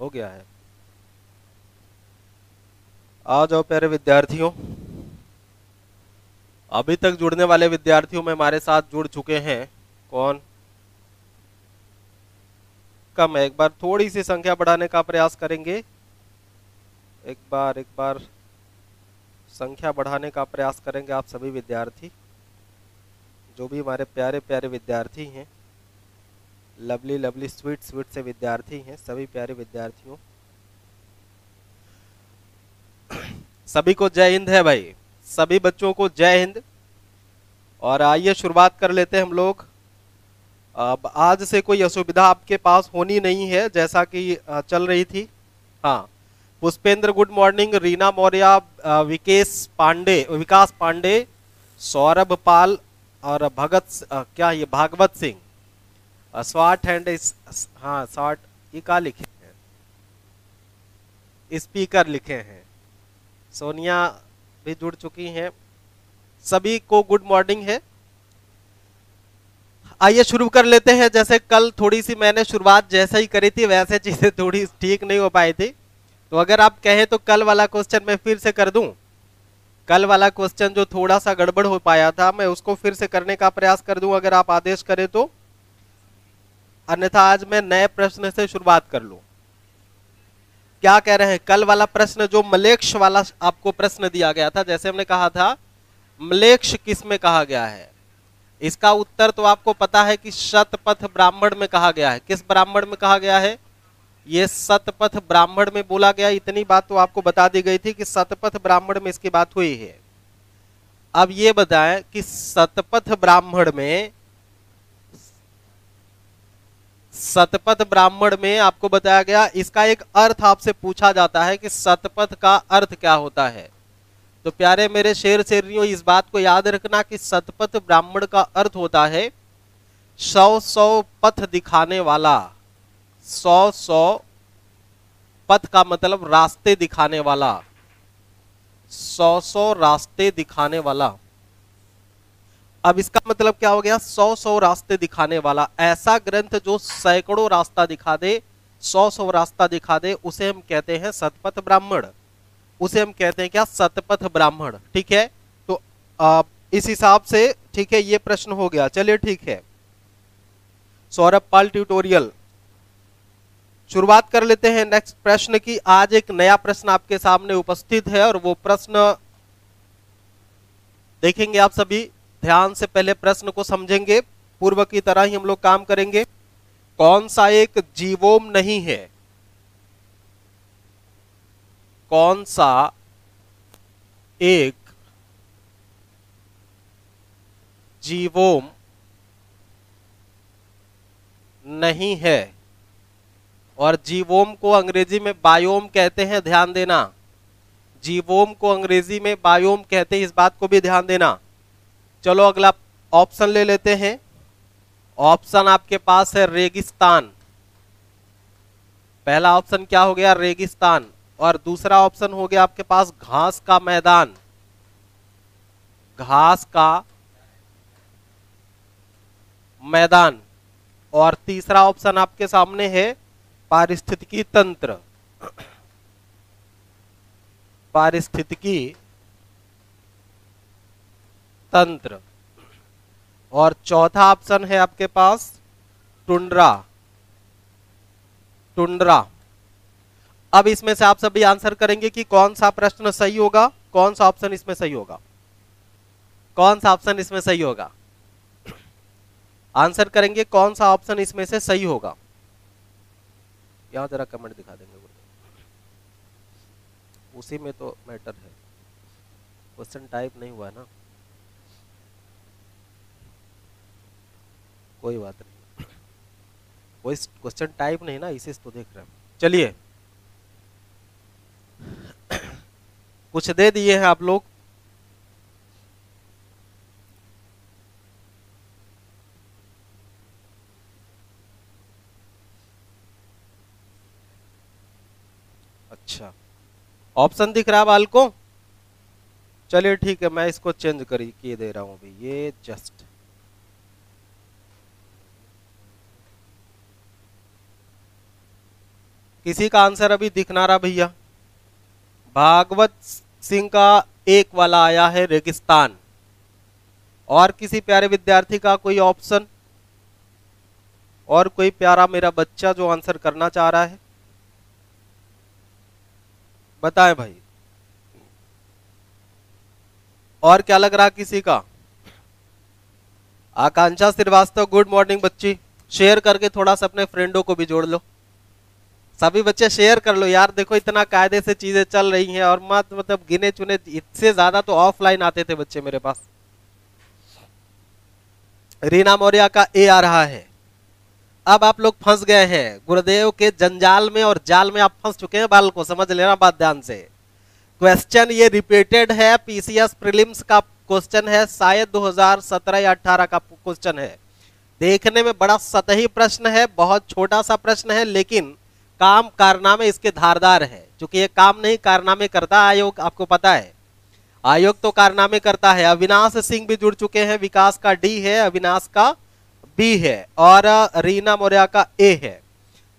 हो गया है। आ जाओ प्यारे विद्यार्थियों, अभी तक जुड़ने वाले विद्यार्थियों में हमारे साथ जुड़ चुके हैं कौन? कम है। एक बार थोड़ी सी संख्या बढ़ाने का प्रयास करेंगे। एक बार संख्या बढ़ाने का प्रयास करेंगे आप सभी विद्यार्थी, जो भी हमारे प्यारे प्यारे विद्यार्थी हैं, लवली लवली स्वीट स्वीट से विद्यार्थी हैं, सभी प्यारे विद्यार्थियों, सभी को जय हिंद है भाई। सभी बच्चों को जय हिंद। और आइए शुरुआत कर लेते हैं हम लोग। अब आज से कोई असुविधा आपके पास होनी नहीं है, जैसा कि चल रही थी। हाँ, पुष्पेंद्र गुड मॉर्निंग, रीना मौर्य, विकास पांडे, सौरभ पाल और क्या ये भागवत सिंह, स्वाट एंड हाँ स्वाट, ये क्या लिखे हैं? स्पीकर लिखे हैं। सोनिया भी जुड़ चुकी हैं। सभी को गुड मॉर्निंग है। आइए शुरू कर लेते हैं। जैसे कल थोड़ी सी मैंने शुरुआत जैसे ही करी थी वैसे चीजें थोड़ी ठीक नहीं हो पाई थी, तो अगर आप कहें तो कल वाला क्वेश्चन मैं फिर से कर दूं। कल वाला क्वेश्चन जो थोड़ा सा गड़बड़ हो पाया था, मैं उसको फिर से करने का प्रयास कर दूं अगर आप आदेश करें तो। अन्यथा आज मैं नए प्रश्न से शुरुआत कर लूं। क्या कह रहे हैं? कल वाला प्रश्न जो मलेक्ष वाला आपको प्रश्न दिया गया था, जैसे हमने कहा था मलेक्ष किस में कहा गया है, इसका उत्तर तो आपको पता है कि शतपथ ब्राह्मण में कहा गया है। किस ब्राह्मण में कहा गया है? ये शतपथ ब्राह्मण में बोला गया। इतनी बात तो आपको बता दी गई थी कि शतपथ ब्राह्मण में इसकी बात हुई है। अब ये बताएं कि शतपथ ब्राह्मण में आपको बताया गया, इसका एक अर्थ आपसे पूछा जाता है कि शतपथ का अर्थ क्या होता है। तो प्यारे मेरे शेर शेरियों, इस बात को याद रखना कि शतपथ ब्राह्मण का अर्थ होता है 100 पथ दिखाने वाला। 100 पथ का मतलब रास्ते दिखाने वाला। 100 रास्ते दिखाने वाला। अब इसका मतलब क्या हो गया? 100 रास्ते दिखाने वाला। ऐसा ग्रंथ जो सैकड़ों रास्ता दिखा दे, 100 रास्ता दिखा दे, उसे हम कहते हैं शतपथ ब्राह्मण। उसे हम कहते हैं क्या? शतपथ ब्राह्मण। ठीक है, तो इस हिसाब से ठीक है, ये प्रश्न हो गया। चलिए ठीक है, सौरभ पाल ट्यूटोरियल शुरुआत कर लेते हैं नेक्स्ट प्रश्न की। आज एक नया प्रश्न आपके सामने उपस्थित है और वो प्रश्न देखेंगे आप सभी ध्यान से। पहले प्रश्न को समझेंगे, पूर्व की तरह ही हम लोग काम करेंगे। कौन सा एक जीवोम नहीं है? कौन सा एक जीवोम नहीं है? और जीवोम को अंग्रेजी में बायोम कहते हैं, ध्यान देना। जीवोम को अंग्रेजी में बायोम कहते हैं, इस बात को भी ध्यान देना। चलो अगला ऑप्शन ले लेते हैं। ऑप्शन आपके पास है रेगिस्तान। पहला ऑप्शन क्या हो गया? रेगिस्तान। और दूसरा ऑप्शन हो गया आपके पास घास का मैदान। घास का मैदान। और तीसरा ऑप्शन आपके सामने है पारिस्थितिकी तंत्र। पारिस्थितिकी तंत्र। और चौथा ऑप्शन है आपके पास टुंड्रा। टुंड्रा। अब इसमें से आप सभी आंसर करेंगे कि कौन सा प्रश्न सही होगा, कौन सा ऑप्शन इसमें सही होगा, कौन सा ऑप्शन इसमें सही होगा। आंसर करेंगे कौन सा ऑप्शन इसमें से सही होगा। यहां जरा कमेंट दिखा देंगे, उसी में तो मैटर है। क्वेश्चन टाइप नहीं हुआ है ना, कोई बात नहीं, कोई क्वेश्चन टाइप नहीं ना, इसे तो देख रहे हैं। चलिए कुछ दे दिए हैं आप लोग। अच्छा, ऑप्शन दिख रहा है बाल को? चलिए ठीक है, मैं इसको चेंज किए दे रहा हूं अभी, ये जस्ट किसी का आंसर अभी दिख ना रहा भैया। भागवत सिंह का एक वाला आया है रेगिस्तान। और किसी प्यारे विद्यार्थी का कोई ऑप्शन, और कोई प्यारा मेरा बच्चा जो आंसर करना चाह रहा है, बताएं भाई। और क्या लग रहा किसी का? आकांक्षा श्रीवास्तव, गुड मॉर्निंग बच्ची। शेयर करके थोड़ा सा अपने फ्रेंडों को भी जोड़ लो। सभी बच्चे शेयर कर लो यार, देखो इतना कायदे से चीजें चल रही हैं। और मत मतलब गिने चुने, इससे ज्यादा तो ऑफलाइन आते थे बच्चे मेरे पास। रीना मौर्य का ए आ रहा है। अब आप लोग फंस गए हैं गुरुदेव के जंजाल में, और जाल में आप फंस चुके हैं। बाल को समझ लेना बात ध्यान से। क्वेश्चन ये रिपीटेड है, पीसीएस प्रीलिम्स का क्वेश्चन है, शायद 2017 या 18 का क्वेश्चन है। देखने में बड़ा सतही प्रश्न है, बहुत छोटा सा प्रश्न है, लेकिन काम कारनामे इसके धारदार है। क्योंकि ये काम नहीं कारनामे करता आयोग, आपको पता है आयोग तो कारनामे करता है। अविनाश सिंह भी जुड़ चुके हैं, विकास का डी है, अविनाश का बी है, और रीना मौर्य का ए है।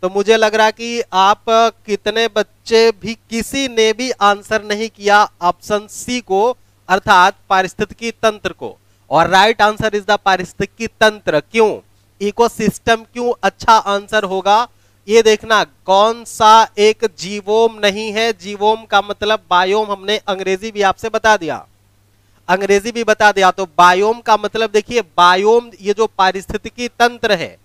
तो मुझे लग रहा कि आप कितने बच्चे भी, किसी ने भी आंसर नहीं किया ऑप्शन सी को, अर्थात पारिस्थितिकी तंत्र को। और राइट आंसर इज द पारिस्थितिकी तंत्र। क्यों? इकोसिस्टम क्यों अच्छा आंसर होगा? ये देखना कौन सा एक जीवोम नहीं है। जीवोम का मतलब बायोम, हमने अंग्रेजी भी आपसे बता दिया, अंग्रेजी भी बता दिया। तो बायोम का मतलब देखिए, बायोम ये जो पारिस्थितिकी तंत्र है,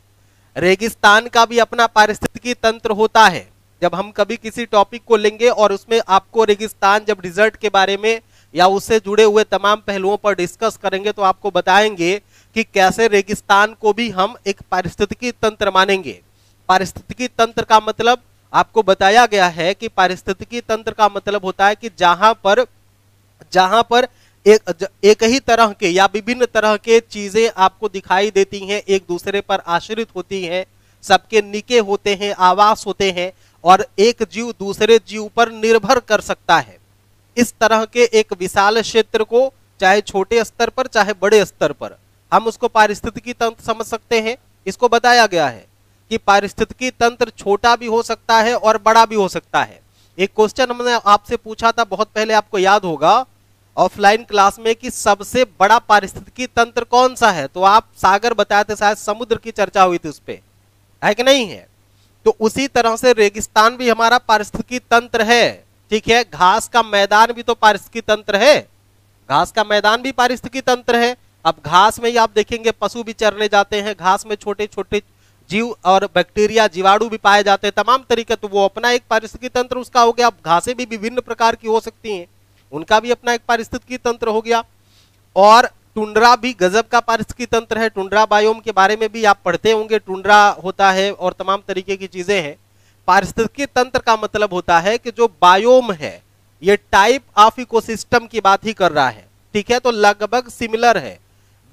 रेगिस्तान का भी अपना पारिस्थितिकी तंत्र होता है। जब हम कभी किसी टॉपिक को लेंगे और उसमें आपको रेगिस्तान, जब रिजल्ट के बारे में या उससे जुड़े हुए तमाम पहलुओं पर डिस्कस करेंगे, तो आपको बताएंगे कि कैसे रेगिस्तान को भी हम एक पारिस्थितिकी तंत्र मानेंगे। पारिस्थितिकी तंत्र का मतलब आपको बताया गया है कि पारिस्थितिकी तंत्र का मतलब होता है कि जहां पर एक ही तरह के या विभिन्न तरह के चीजें आपको दिखाई देती हैं, एक दूसरे पर आश्रित होती हैं, सबके निके होते हैं, आवास होते हैं, और एक जीव दूसरे जीव पर निर्भर कर सकता है। इस तरह के एक विशाल क्षेत्र को, चाहे छोटे स्तर पर चाहे बड़े स्तर पर, हम उसको पारिस्थितिकी तंत्र समझ सकते हैं। इसको बताया गया है कि पारिस्थितिकी तंत्र छोटा भी हो सकता है और बड़ा भी हो सकता है। एक क्वेश्चन हमने आपसे पूछा था बहुत पहले, आपको याद होगा ऑफलाइन क्लास में, कि सबसे बड़ा पारिस्थितिकी तंत्र कौन सा है? तो आप सागर बताए थे, शायद समुद्र की चर्चा हुई थी उस पे, है कि नहीं है? तो उसी तरह से रेगिस्तान भी हमारा पारिस्थितिकी तंत्र है। ठीक है, घास का मैदान भी तो पारिस्थितिकी तंत्र है, घास का मैदान भी पारिस्थितिकी तंत्र है। अब घास में ही आप देखेंगे पशु भी चरने जाते हैं, घास में छोटे छोटे जीव और बैक्टीरिया, जीवाणु भी पाए जाते हैं, तमाम तरीके, तो वो अपना एक पारिस्थितिकी तंत्र उसका हो गया। अब घासें भी विभिन्न प्रकार की हो सकती हैं, उनका भी अपना एक पारिस्थितिकी तंत्र हो गया। और टुंड्रा भी गजब का पारिस्थितिकी तंत्र है। टुंड्रा बायोम के बारे में भी आप पढ़ते होंगे, टुंड्रा होता है और तमाम तरीके की चीजें हैं। पारिस्थितिकी तंत्र का मतलब होता है कि जो बायोम है, ये टाइप ऑफ इकोसिस्टम की बात ही कर रहा है। ठीक है, तो लगभग सिमिलर है,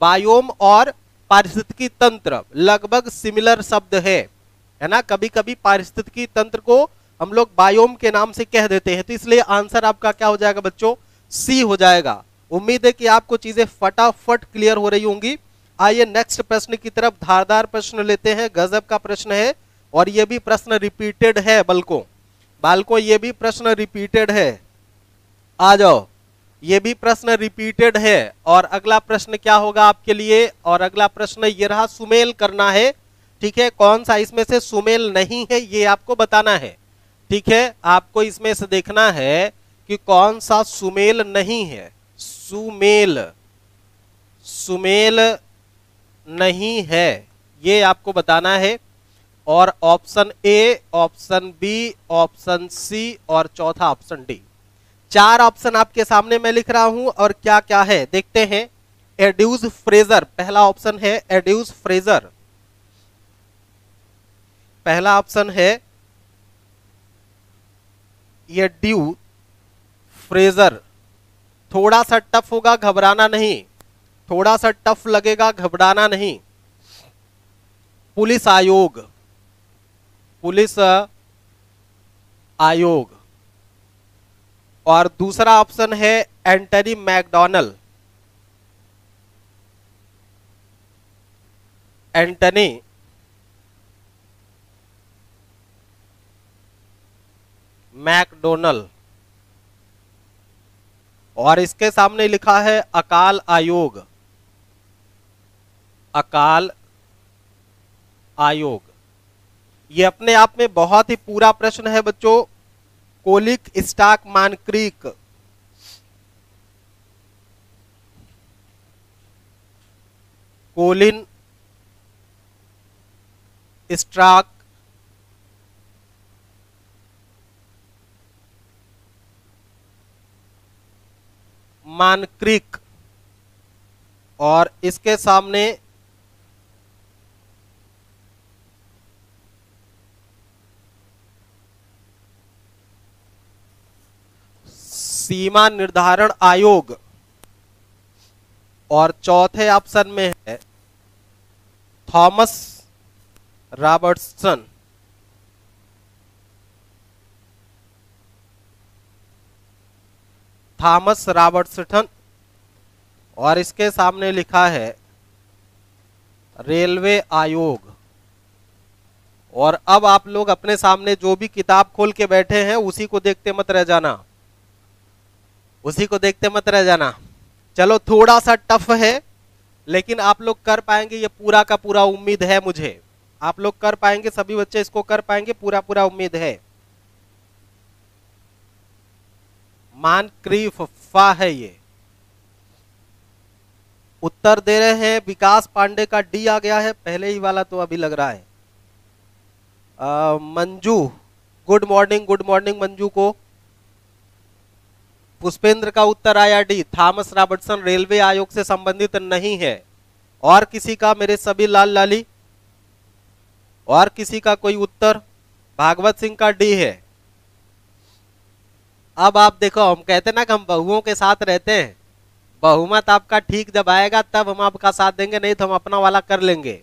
बायोम और पारिस्थितिकी तंत्र लगभग सिमिलर शब्द है ना। कभी कभी पारिस्थितिकी तंत्र को हम लोग बायोम के नाम से कह देते हैं। तो इसलिए आंसर आपका क्या हो जाएगा बच्चों? सी हो जाएगा। उम्मीद है कि आपको चीजें फटाफट क्लियर हो रही होंगी। आइए नेक्स्ट प्रश्न की तरफ, धारदार प्रश्न लेते हैं, गजब का प्रश्न है, और यह भी प्रश्न रिपीटेड है। बालकों ये भी प्रश्न रिपीटेड है, आ जाओ, ये भी प्रश्न रिपीटेड है। और अगला प्रश्न क्या होगा आपके लिए? और अगला प्रश्न ये रहा, सुमेल करना है। ठीक है, कौन सा इसमें से सुमेल नहीं है ये आपको बताना है। ठीक है, आपको इसमें से देखना है कि कौन सा सुमेल नहीं है। सुमेल नहीं है ये आपको बताना है। और option A, option B, option C और चौथा ऑप्शन डी, 4 ऑप्शन आपके सामने मैं लिख रहा हूं। और क्या क्या है देखते हैं। एड्यूज फ्रेजर पहला ऑप्शन है, एड्यूज फ्रेजर पहला ऑप्शन है, ये ड्यू फ्रेजर। थोड़ा सा टफ होगा, घबराना नहीं, थोड़ा सा टफ लगेगा, घबराना नहीं। पुलिस आयोग। और दूसरा ऑप्शन है एंटनी मैकडॉनल्ड। एंटनी मैकडोनल, और इसके सामने लिखा है अकाल आयोग, अकाल आयोग। ये अपने आप में बहुत ही पूरा प्रश्न है बच्चों। कोलिक स्टाक मानक्रीक, कोलिन स्टाक मानक्रीक, और इसके सामने सीमा निर्धारण आयोग, और चौथे ऑप्शन में है थॉमस रॉबर्टसन, थॉमस रॉबर्टसन, और इसके सामने लिखा है रेलवे आयोग। और अब आप लोग अपने सामने जो भी किताब खोल के बैठे हैं उसी को देखते मत रह जाना, उसी को देखते मत रह जाना। चलो थोड़ा सा टफ है लेकिन आप लोग कर पाएंगे, ये पूरा का पूरा उम्मीद है मुझे। आप लोग कर पाएंगे, सभी बच्चे इसको कर पाएंगे, पूरा पूरा उम्मीद है। मानक्रीक फा है ये। उत्तर दे रहे हैं विकास पांडे का डी आ गया है, पहले ही वाला तो अभी लग रहा है। मंजू, गुड मॉर्निंग मंजू को। पुष्पेंद्र का उत्तर आया डी, थॉमस रॉबर्टसन रेलवे आयोग से संबंधित नहीं है। और किसी का, मेरे सभी लाल लाली, और किसी का कोई उत्तर? भागवत सिंह का डी है। अब आप देखो, हम कहते ना कि हम बहुओं के साथ रहते हैं, बहुमत आपका ठीक जब आएगा तब हम आपका साथ देंगे, नहीं तो हम अपना वाला कर लेंगे।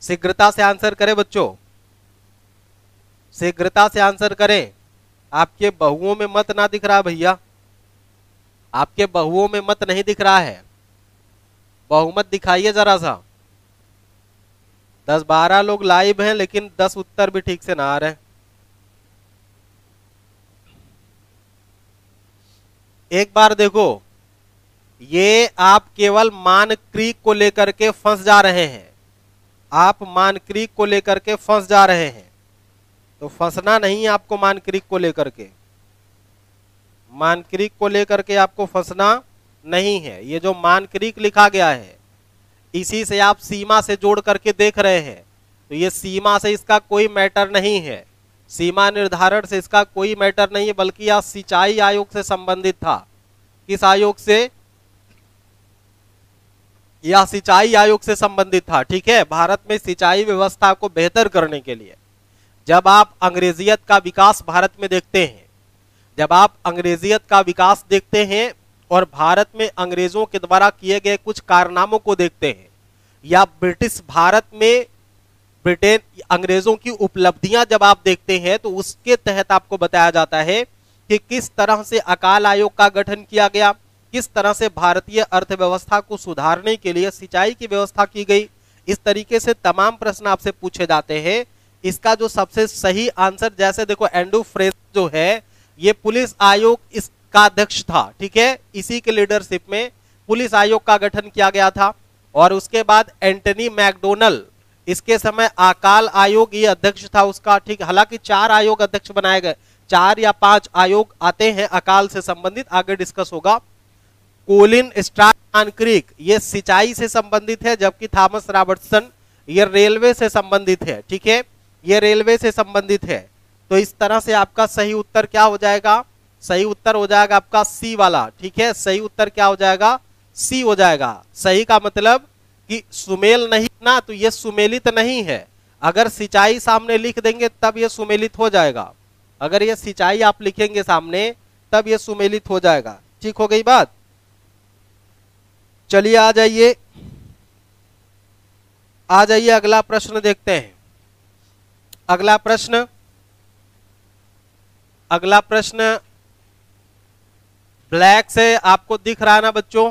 शीघ्रता से आंसर करें बच्चों, शीघ्रता से आंसर करें। आपके बहुओं में मत ना दिख रहा भैया, आपके बहुओं में मत नहीं दिख रहा है, बहुमत दिखाइए जरा सा। 10-12 लोग लाइव हैं लेकिन 10 उत्तर भी ठीक से ना आ रहे। एक बार देखो, ये आप केवल मानक्रीक को लेकर के फंस जा रहे हैं, आप मानक्रीक को लेकर के फंस जा रहे हैं। तो फंसना नहीं आपको मानक्रीक को लेकर के, मानक्रीक को लेकर के आपको फंसना नहीं है। ये जो मानक्रीक लिखा गया है इसी से आप सीमा से जोड़ करके देख रहे हैं, तो ये सीमा से इसका कोई मैटर नहीं है, सीमा निर्धारण से इसका कोई मैटर नहीं है, बल्कि यह सिंचाई आयोग से संबंधित था। किस आयोग से? यह सिंचाई आयोग से संबंधित था। ठीक है, भारत में सिंचाई व्यवस्था को बेहतर करने के लिए जब आप अंग्रेजियत का विकास भारत में देखते हैं, जब आप अंग्रेजियत का विकास देखते हैं और भारत में अंग्रेजों के द्वारा किए गए कुछ कारनामों को देखते हैं, या ब्रिटिश भारत में ब्रिटेन अंग्रेजों की उपलब्धियां जब आप देखते हैं, तो उसके तहत आपको बताया जाता है कि किस तरह से अकाल आयोग का गठन किया गया, किस तरह से भारतीय अर्थव्यवस्था को सुधारने के लिए सिंचाई की व्यवस्था की गई। इस तरीके से तमाम प्रश्न आपसे पूछे जाते हैं। इसका जो सबसे सही आंसर, जैसे देखो एंड्रू फ्रेजर जो है ये पुलिस आयोग इसका अध्यक्ष था। ठीक है, इसी के लीडरशिप में पुलिस आयोग का गठन किया गया था। और उसके बाद एंटनी मैकडोनल, इसके समय अकाल आयोग ये अध्यक्ष था उसका। ठीक, हालांकि 4 आयोग अध्यक्ष बनाए गए, 4 या 5 आयोग आते हैं अकाल से संबंधित, आगे डिस्कस होगा। कोलिन स्टाक मानक्रीक ये सिंचाई से संबंधित है, जबकि थॉमस रॉबर्टसन ये रेलवे से संबंधित है। ठीक है, ये रेलवे से संबंधित है। तो इस तरह से आपका सही उत्तर क्या हो जाएगा? सही उत्तर हो जाएगा आपका सी वाला। ठीक है, सही उत्तर क्या हो जाएगा? सी हो जाएगा। सही का मतलब कि सुमेल नहीं ना, तो ये सुमेलित नहीं है। अगर सिंचाई सामने लिख देंगे तब ये सुमेलित हो जाएगा, अगर ये सिंचाई आप लिखेंगे सामने तब ये सुमेलित हो जाएगा। ठीक हो गई बात? चलिए आ जाइए, आ जाइए अगला प्रश्न देखते हैं। अगला प्रश्न, अगला प्रश्न ब्लैक से आपको दिख रहा है ना बच्चों?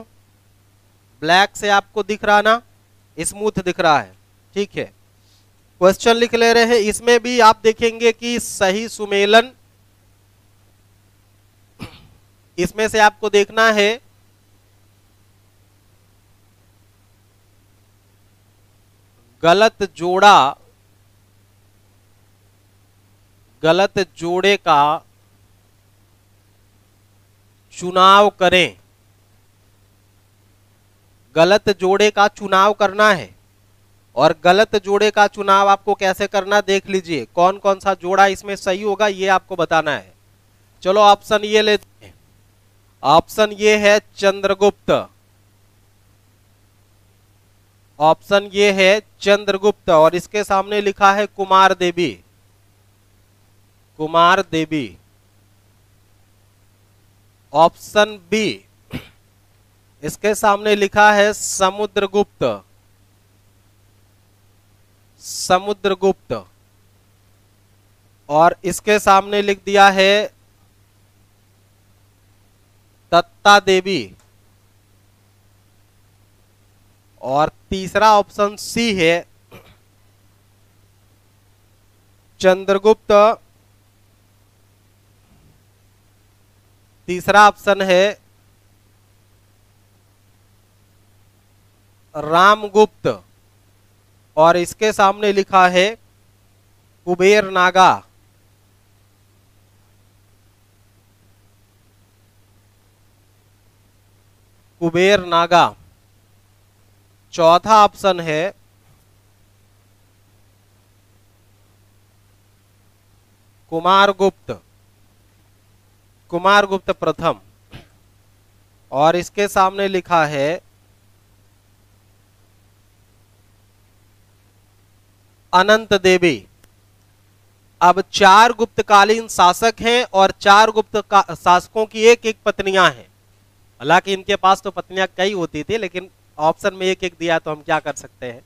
ब्लैक से आपको दिख रहा ना, स्मूथ दिख रहा है। ठीक है, क्वेश्चन लिख ले रहे हैं। इसमें भी आप देखेंगे कि सही सुमेलन इसमें से आपको देखना है गलत जोड़े का चुनाव करें। गलत जोड़े का चुनाव करना है, और गलत जोड़े का चुनाव आपको कैसे करना देख लीजिए। कौन कौन सा जोड़ा इसमें सही होगा ये आपको बताना है। चलो ऑप्शन ये लेते हैं। ऑप्शन ये है चंद्रगुप्त। ऑप्शन ये है चंद्रगुप्त, और इसके सामने लिखा है कुमार देवी। कुमार देवी। ऑप्शन बी, इसके सामने लिखा है समुद्रगुप्त। समुद्रगुप्त, और इसके सामने लिख दिया है दत्ता देवी। और तीसरा ऑप्शन सी है चंद्रगुप्त। तीसरा ऑप्शन है रामगुप्त, और इसके सामने लिखा है कुबेर नागा। कुबेर नागा। चौथा ऑप्शन है कुमारगुप्त। कुमारगुप्त प्रथम, और इसके सामने लिखा है अनंत देवी। अब 4 गुप्तकालीन शासक हैं, और 4 शासकों की एक एक पत्नियां हैं। हालांकि इनके पास तो पत्नियां कई होती थी, लेकिन ऑप्शन में एक एक दिया तो हम क्या कर सकते हैं।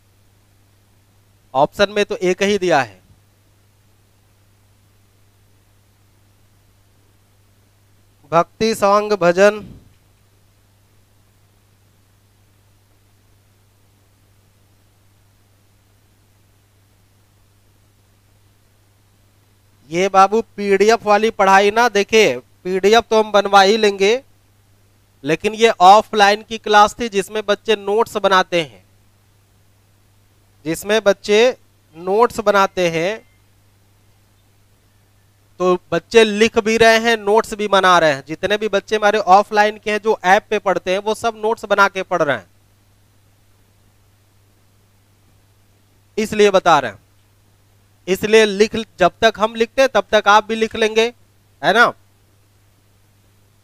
ऑप्शन में तो एक ही दिया है। भक्ति सॉन्ग भजन, ये बाबू पीडीएफ वाली पढ़ाई ना देखे। पीडीएफ तो हम बनवा ही लेंगे, लेकिन ये ऑफलाइन की क्लास थी जिसमें बच्चे नोट्स बनाते हैं। जिसमें बच्चे नोट्स बनाते हैं, तो बच्चे लिख भी रहे हैं, नोट्स भी बना रहे हैं। जितने भी बच्चे हमारे ऑफलाइन के हैं जो ऐप पे पढ़ते हैं, वो सब नोट्स बना के पढ़ रहे हैं, इसलिए बता रहे हैं। इसलिए जब तक हम लिखते हैं तब तक आप भी लिख लेंगे, है ना।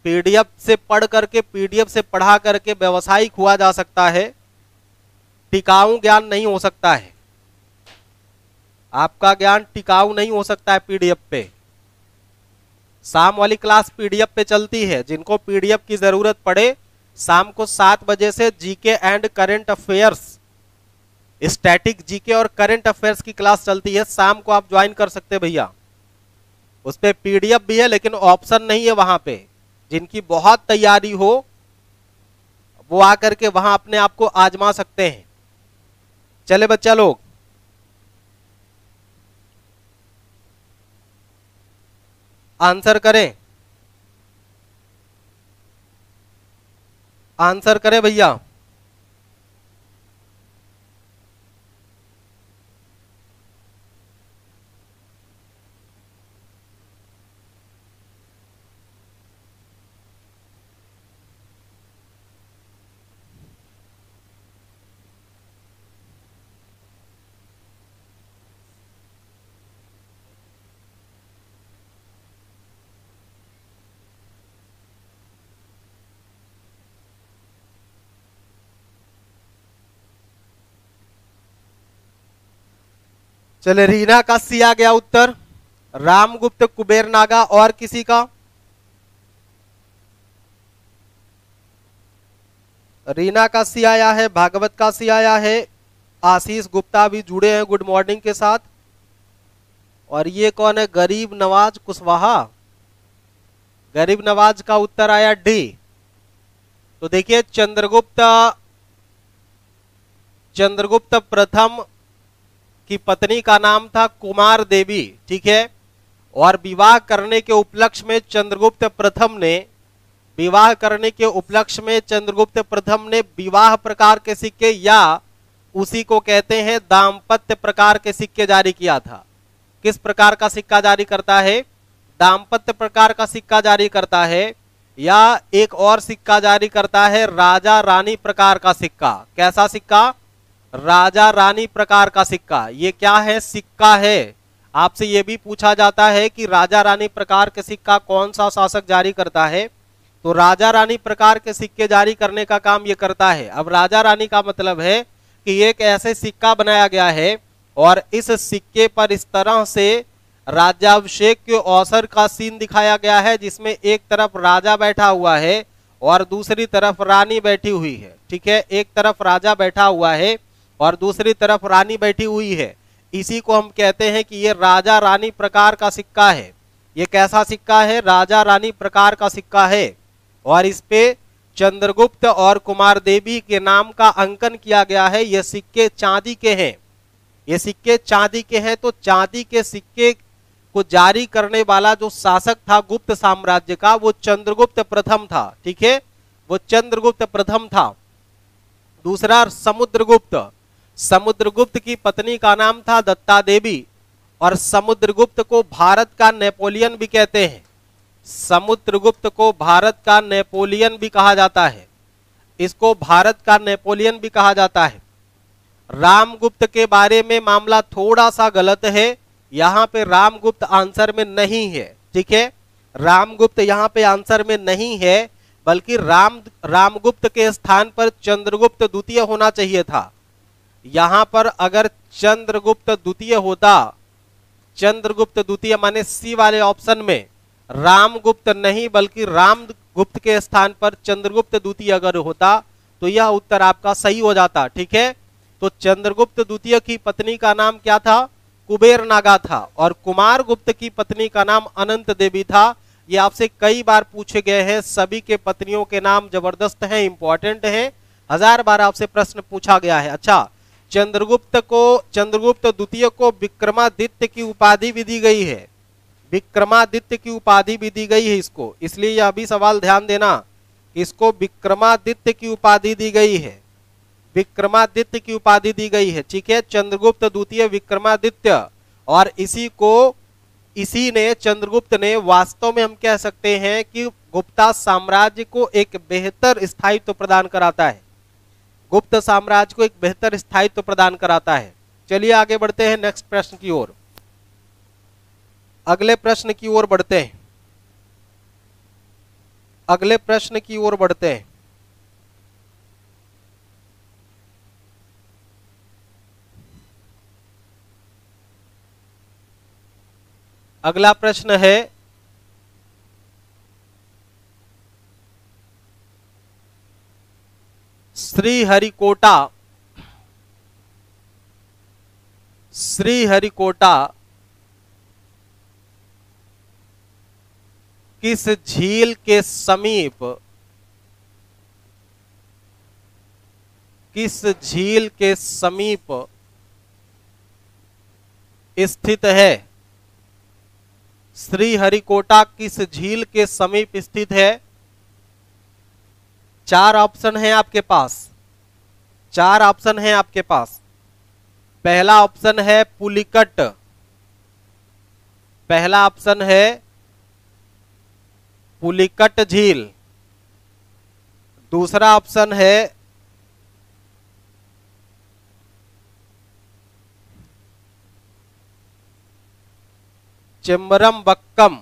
पीडीएफ से पढ़ करके, पीडीएफ से पढ़ा करके व्यवसायिक हुआ जा सकता है, टिकाऊ ज्ञान नहीं हो सकता है। आपका ज्ञान टिकाऊ नहीं हो सकता है पीडीएफ पे। शाम वाली क्लास पीडीएफ पे चलती है। जिनको पीडीएफ की जरूरत पड़े, शाम को 7 बजे से GK and current affairs, static GK और करंट अफेयर्स की क्लास चलती है। शाम को आप ज्वाइन कर सकते हैं भैया। उस पे पीडीएफ भी है, लेकिन ऑप्शन नहीं है वहां पे। जिनकी बहुत तैयारी हो वो आकर के वहां अपने आप को आजमा सकते हैं। चले बच्चा लोग, आंसर करें। आंसर करें भैया। चले, रीना का सी आ गया उत्तर। रामगुप्त, कुबेर नागा, और किसी का? रीना का सी आया है, भागवत का सी आया है, आशीष गुप्ता भी जुड़े हैं गुड मॉर्निंग के साथ। और ये कौन है? गरीब नवाज कुशवाहा। गरीब नवाज का उत्तर आया डी। तो देखिए, चंद्रगुप्त प्रथम की पत्नी का नाम था कुमार देवी, ठीक है। और विवाह करने के उपलक्ष्य में चंद्रगुप्त प्रथम ने विवाह करने के उपलक्ष्य में चंद्रगुप्त प्रथम ने विवाह प्रकार के सिक्के या उसी को कहते हैं दाम्पत्य प्रकार के सिक्के जारी किया था। किस प्रकार का सिक्का जारी करता है? दाम्पत्य प्रकार का सिक्का जारी करता है, या एक और सिक्का जारी करता है राजा रानी प्रकार का सिक्का। कैसा सिक्का? राजा रानी प्रकार का सिक्का। ये क्या है? सिक्का है। आपसे ये भी पूछा जाता है कि राजा रानी प्रकार के सिक्का कौन सा शासक जारी करता है, तो राजा रानी प्रकार के सिक्के जारी करने का काम ये करता है। अब राजा रानी का मतलब है कि एक ऐसे सिक्का बनाया गया है और इस सिक्के पर इस तरह से राज्याभिषेक के अवसर का सीन दिखाया गया है, जिसमें एक तरफ राजा बैठा हुआ है और दूसरी तरफ रानी बैठी हुई है। ठीक है, एक तरफ राजा बैठा हुआ है और दूसरी तरफ रानी बैठी हुई है। इसी को हम कहते हैं कि ये राजा रानी प्रकार का सिक्का है। ये कैसा सिक्का है? राजा रानी प्रकार का सिक्का है और इस पे चंद्रगुप्त और कुमार देवी के नाम का अंकन किया गया है। ये सिक्के चांदी के हैं। ये सिक्के चांदी के हैं, तो चांदी के सिक्के को जारी करने वाला जो शासक था गुप्त साम्राज्य का, वो चंद्रगुप्त प्रथम था। ठीक है, वो चंद्रगुप्त प्रथम था। दूसरा समुद्रगुप्त। समुद्रगुप्त की पत्नी का नाम था दत्ता देवी और समुद्रगुप्त को भारत का नेपोलियन भी कहते हैं। समुद्रगुप्त को भारत का नेपोलियन भी कहा जाता है। इसको भारत का नेपोलियन भी कहा जाता है। रामगुप्त के बारे में मामला थोड़ा सा गलत है। यहां पे रामगुप्त आंसर में नहीं है। ठीक है, रामगुप्त यहां पे आंसर में नहीं है, बल्कि रामगुप्त के स्थान पर चंद्रगुप्त द्वितीय होना चाहिए था। यहां पर अगर चंद्रगुप्त द्वितीय होता, चंद्रगुप्त द्वितीय माने सी वाले ऑप्शन में रामगुप्त नहीं बल्कि रामगुप्त के स्थान पर चंद्रगुप्त द्वितीय अगर होता तो यह उत्तर आपका सही हो जाता। ठीक है, तो चंद्रगुप्त द्वितीय की पत्नी का नाम क्या था? कुबेर नागा था और कुमार गुप्त की पत्नी का नाम अनंत देवी था। ये आपसे कई बार पूछे गए हैं। सभी के पत्नियों के नाम जबरदस्त हैं, इंपॉर्टेंट हैं, 1000 बार आपसे प्रश्न पूछा गया है। अच्छा, चंद्रगुप्त द्वितीय को विक्रमादित्य की उपाधि भी दी गई है। विक्रमादित्य की उपाधि भी दी गई है इसको, इसलिए यह भी सवाल ध्यान देना कि इसको विक्रमादित्य की उपाधि दी गई है। विक्रमादित्य की उपाधि दी गई है। ठीक है, चंद्रगुप्त द्वितीय विक्रमादित्य, और इसी ने चंद्रगुप्त ने वास्तव में हम कह सकते हैं कि गुप्ता साम्राज्य को एक बेहतर स्थायित्व प्रदान कराता है। गुप्त साम्राज्य को एक बेहतर स्थायित्व प्रदान कराता है। चलिए आगे बढ़ते हैं नेक्स्ट प्रश्न की ओर। अगले प्रश्न की ओर बढ़ते हैं। अगले प्रश्न की ओर बढ़ते हैं। अगला प्रश्न है श्रीहरिकोटा किस झील के समीप स्थित है? श्रीहरिकोटा किस झील के समीप स्थित है? 4 ऑप्शन है आपके पास। 4 ऑप्शन है आपके पास। पहला ऑप्शन है पुलिकट। पहला ऑप्शन है पुलिकट झील। दूसरा ऑप्शन है चेम्बरमबक्कम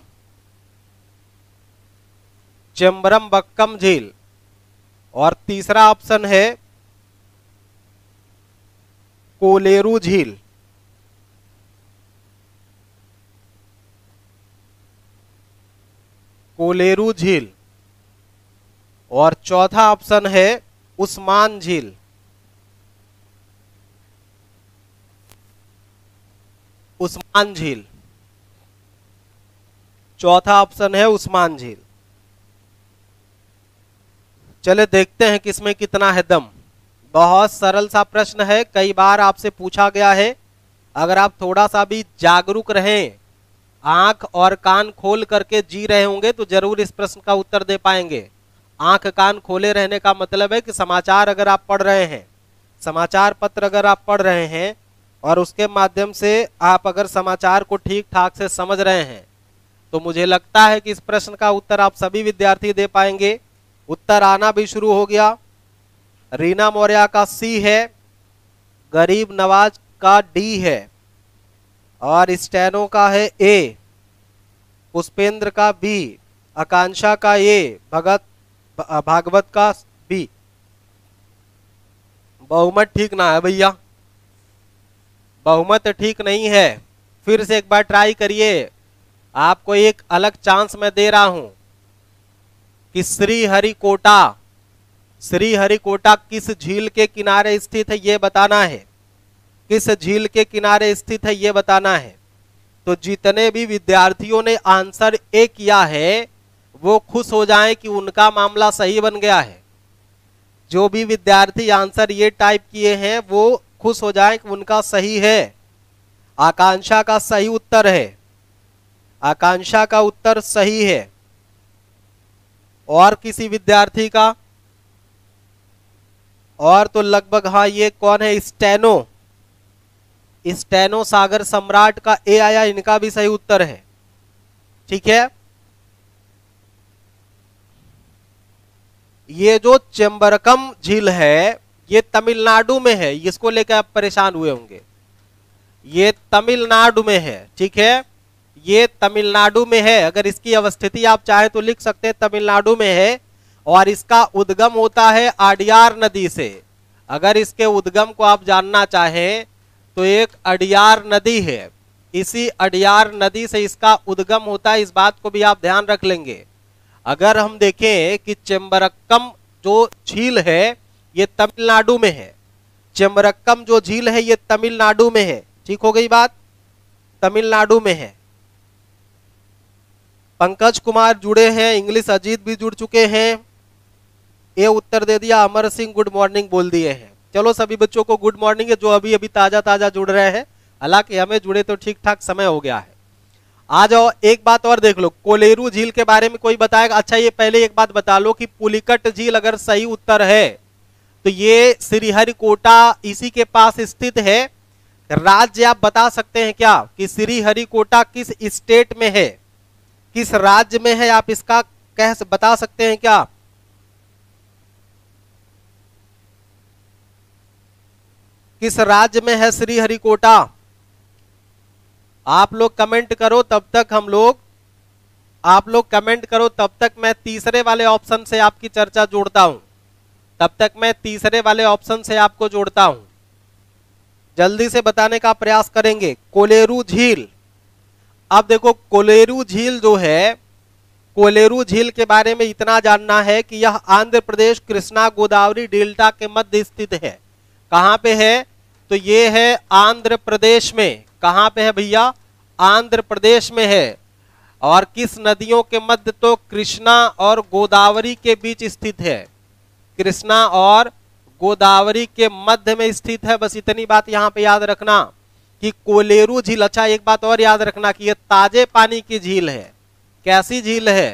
झील, और तीसरा ऑप्शन है कोलेरू झील। कोलेरू झील, और चौथा ऑप्शन है उस्मान झील। उस्मान झील, चौथा ऑप्शन है उस्मान झील। चले देखते हैं किसमें कितना है दम। बहुत सरल सा प्रश्न है, कई बार आपसे पूछा गया है। अगर आप थोड़ा सा भी जागरूक रहें, आंख और कान खोल करके जी रहे होंगे, तो जरूर इस प्रश्न का उत्तर दे पाएंगे। आंख कान खोले रहने का मतलब है कि समाचार अगर आप पढ़ रहे हैं, समाचार पत्र अगर आप पढ़ रहे हैं और उसके माध्यम से आप अगर समाचार को ठीक ठाक से समझ रहे हैं, तो मुझे लगता है कि इस प्रश्न का उत्तर आप सभी विद्यार्थी दे पाएंगे। उत्तर आना भी शुरू हो गया। रीना मौर्य का सी है, गरीब नवाज का डी है, और स्टेनो का है ए, पुष्पेंद्र का बी, आकांक्षा का ए, भागवत का बी। बहुमत ठीक ना है भैया, बहुमत ठीक नहीं है। फिर से एक बार ट्राई करिए, आपको एक अलग चांस मैं दे रहा हूं कि श्रीहरिकोटा किस झील के किनारे स्थित है ये बताना है, किस झील के किनारे स्थित है ये बताना है। तो जितने भी विद्यार्थियों ने आंसर ए किया है वो खुश हो जाएं कि उनका मामला सही बन गया है। जो भी विद्यार्थी आंसर ये टाइप किए हैं वो खुश हो जाएं कि उनका सही है। आकांक्षा का सही उत्तर है, आकांक्षा का उत्तर सही है। और किसी विद्यार्थी का? और तो लगभग, हाँ, ये कौन है, स्टेनो सागर सम्राट का ए आया, इनका भी सही उत्तर है। ठीक है, ये जो चेम्बरकम झील है ये तमिलनाडु में है, इसको लेकर आप परेशान हुए होंगे। ये तमिलनाडु में है, ठीक है, ये तमिलनाडु में है। अगर इसकी अवस्थिति आप चाहे तो लिख सकते हैं, तमिलनाडु में है। और इसका उद्गम होता है अडियार नदी से। अगर इसके उद्गम को आप जानना चाहें तो एक अडियार नदी है, इसी अडियार नदी से इसका उद्गम होता है। इस बात को भी आप ध्यान रख लेंगे। अगर हम देखें कि चेम्बरक्कम जो झील है ये तमिलनाडु में है, चेम्बरक्कम जो झील है ये तमिलनाडु में है। ठीक हो गई बात, तमिलनाडु में है। पंकज कुमार जुड़े हैं, इंग्लिश अजीत भी जुड़ चुके हैं। ये उत्तर दे दिया, अमर सिंह गुड मॉर्निंग बोल दिए हैं। चलो सभी बच्चों को गुड मॉर्निंग है जो अभी अभी ताजा ताजा जुड़ रहे हैं, हालांकि हमें जुड़े तो ठीक ठाक समय हो गया है। आ जाओ, एक बात और देख लो, कोलेरू झील के बारे में कोई बताएगा? अच्छा, ये पहले एक बात बता लो कि पुलिकट झील अगर सही उत्तर है तो ये श्रीहरिकोटा इसी के पास स्थित है। राज्य आप बता सकते हैं क्या कि श्रीहरिकोटा किस स्टेट में है, किस राज्य में है? आप इसका बता सकते हैं क्या? किस राज्य में है श्रीहरिकोटा? आप लोग कमेंट करो, तब तक आप लोग कमेंट करो, तब तक मैं तीसरे वाले ऑप्शन से आपकी चर्चा जोड़ता हूं। तब तक मैं तीसरे वाले ऑप्शन से आपको जोड़ता हूं। जल्दी से बताने का प्रयास करेंगे। कोलेरू झील, अब देखो कोलेरू झील जो है, कोलेरू झील के बारे में इतना जानना है कि यह आंध्र प्रदेश कृष्णा गोदावरी डेल्टा के मध्य स्थित है। कहां पे है? तो ये है आंध्र प्रदेश में। कहां पे है भैया? आंध्र प्रदेश में है। और किस नदियों के मध्य? तो कृष्णा और गोदावरी के बीच स्थित है। कृष्णा और गोदावरी के मध्य में स्थित है। बस इतनी बात यहां पे याद रखना कि कोलेरू झील। अच्छा, एक बात और याद रखना कि यह ताजे पानी की झील है। कैसी झील है?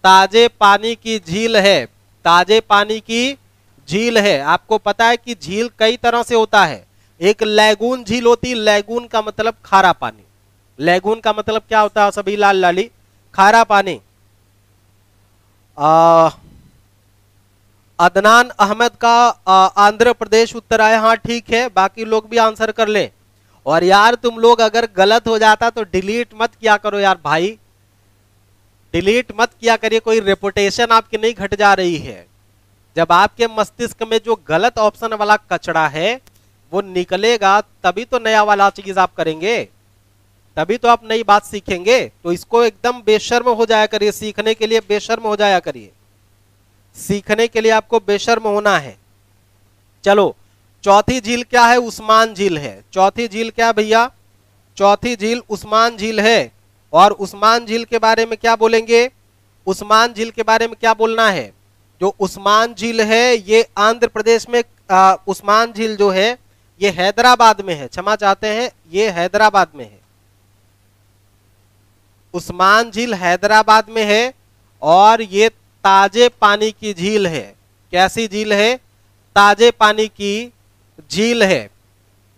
ताजे पानी की झील है, ताजे पानी की झील है। आपको पता है कि झील कई तरह से होता है। एक लैगून झील होती है, लैगून का मतलब खारा पानी। लैगून का मतलब क्या होता है सभी लाल लाली? खारा पानी। अदनान अहमद का आंध्र प्रदेश उत्तर आया। हाँ ठीक है, बाकी लोग भी आंसर कर लें। और यार तुम लोग अगर गलत हो जाता तो डिलीट मत किया करो यार भाई, डिलीट मत किया करिए, कोई रेपुटेशन आपकी नहीं घट जा रही है। जब आपके मस्तिष्क में जो गलत ऑप्शन वाला कचरा है वो निकलेगा तभी तो नया वाला चीज आप करेंगे, तभी तो आप नई बात सीखेंगे। तो इसको एकदम बेशर्म हो जाया करिए, सीखने के लिए बेशर्म हो जाया करिए, सीखने के लिए आपको बेशर्म होना है। चलो, चौथी झील क्या है? उस्मान झील है। चौथी झील क्या भैया? चौथी झील उस्मान झील है। और उस्मान झील के बारे में क्या बोलेंगे? उस्मान झील के बारे में क्या बोलना है? जो उस्मान झील है ये आंध्र प्रदेश में, उस्मान झील जो है ये हैदराबाद में है। क्षमा चाहते हैं, ये हैदराबाद में है। उस्मान झील हैदराबाद में है और ये ताजे पानी की झील है। कैसी झील है? ताजे पानी की झील है।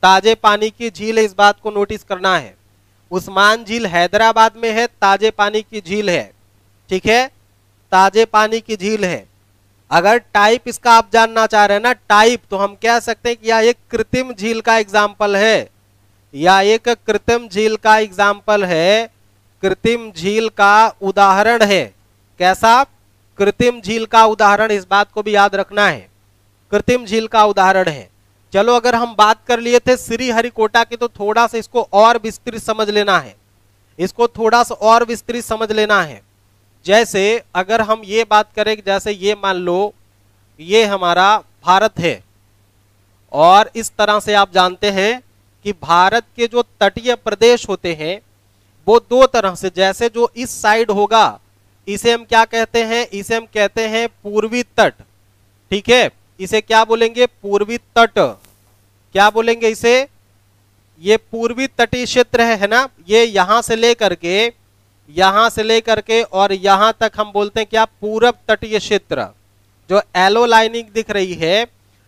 ताजे पानी की झील है, इस बात को नोटिस करना है। उस्मान झील हैदराबाद में है, ताजे पानी की झील है। ठीक है, ताजे पानी की झील है। अगर टाइप इसका आप जानना चाह रहे हैं ना, टाइप, तो हम कह सकते हैं कि यह एक कृत्रिम झील का एग्जाम्पल है, या एक कृत्रिम झील का एग्जाम्पल है, कृत्रिम झील का उदाहरण है। कैसा? कृत्रिम झील का उदाहरण, इस बात को भी याद रखना है, कृत्रिम झील का उदाहरण है। चलो, अगर हम बात कर लिए थे श्रीहरिकोटा की, तो थोड़ा सा इसको और विस्तृत समझ लेना है, इसको थोड़ा सा और विस्तृत समझ लेना है। जैसे अगर हम ये बात करें, जैसे ये मान लो ये हमारा भारत है, और इस तरह से आप जानते हैं कि भारत के जो तटीय प्रदेश होते हैं वो दो तरह से, जैसे जो इस साइड होगा इसे हम क्या कहते हैं? इसे हम कहते हैं पूर्वी तट। ठीक है, इसे क्या बोलेंगे? पूर्वी तट। क्या बोलेंगे इसे? ये पूर्वी तटीय क्षेत्र है ना, ये यहां से लेकर के और यहां तक हम बोलते हैं क्या? पूरब तटीय क्षेत्र। जो एलो लाइनिंग दिख रही है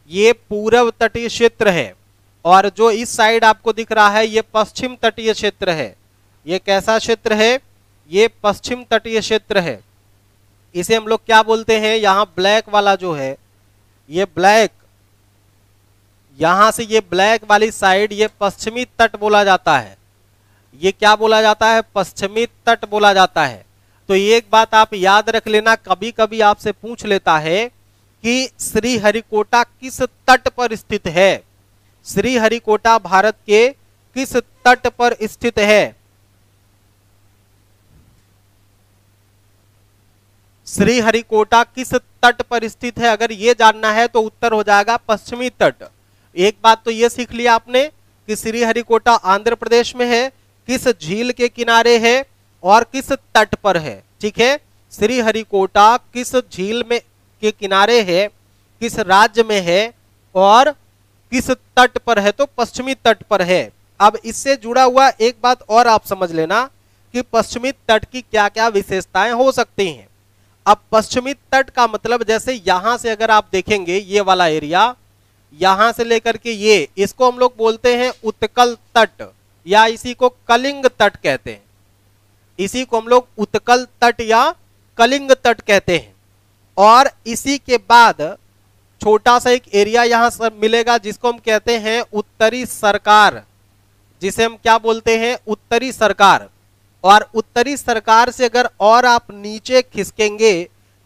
ये पूरब तटीय क्षेत्र है, और जो इस साइड आपको दिख रहा है ये पश्चिम तटीय क्षेत्र है। ये कैसा क्षेत्र है? ये पश्चिम तटीय क्षेत्र है। इसे हम लोग क्या बोलते हैं? यहां ब्लैक वाला जो है, ये ब्लैक, यहां से ये ब्लैक वाली साइड, ये पश्चिमी तट बोला जाता है। ये क्या बोला जाता है? पश्चिमी तट बोला जाता है। तो ये एक बात आप याद रख लेना, कभी कभी आपसे पूछ लेता है कि श्रीहरिकोटा किस तट पर स्थित है? श्रीहरिकोटा भारत के किस तट पर स्थित है? श्रीहरिकोटा किस तट पर स्थित है? अगर ये जानना है तो उत्तर हो जाएगा पश्चिमी तट। एक बात तो ये सीख लिया आपने कि श्रीहरिकोटा आंध्र प्रदेश में है, किस झील के किनारे है और किस तट पर है। ठीक है, श्रीहरिकोटा किस झील में के किनारे है, किस राज्य में है और किस तट पर है? तो पश्चिमी तट पर है। अब इससे जुड़ा हुआ एक बात और आप समझ लेना कि पश्चिमी तट की क्या क्या विशेषताएं हो सकती हैं। अब पश्चिमी तट का मतलब, जैसे यहां से अगर आप देखेंगे ये वाला एरिया, यहां से लेकर के ये, इसको हम लोग बोलते हैं उत्कल तट, या इसी को कलिंग तट कहते हैं। इसी को हम लोग उत्कल तट या कलिंग तट कहते हैं। और इसी के बाद छोटा सा एक एरिया यहां से मिलेगा जिसको हम कहते हैं उत्तरी सरकार, जिसे हम क्या बोलते हैं? उत्तरी सरकार। और उत्तरी सरकार से अगर और आप नीचे खिसकेंगे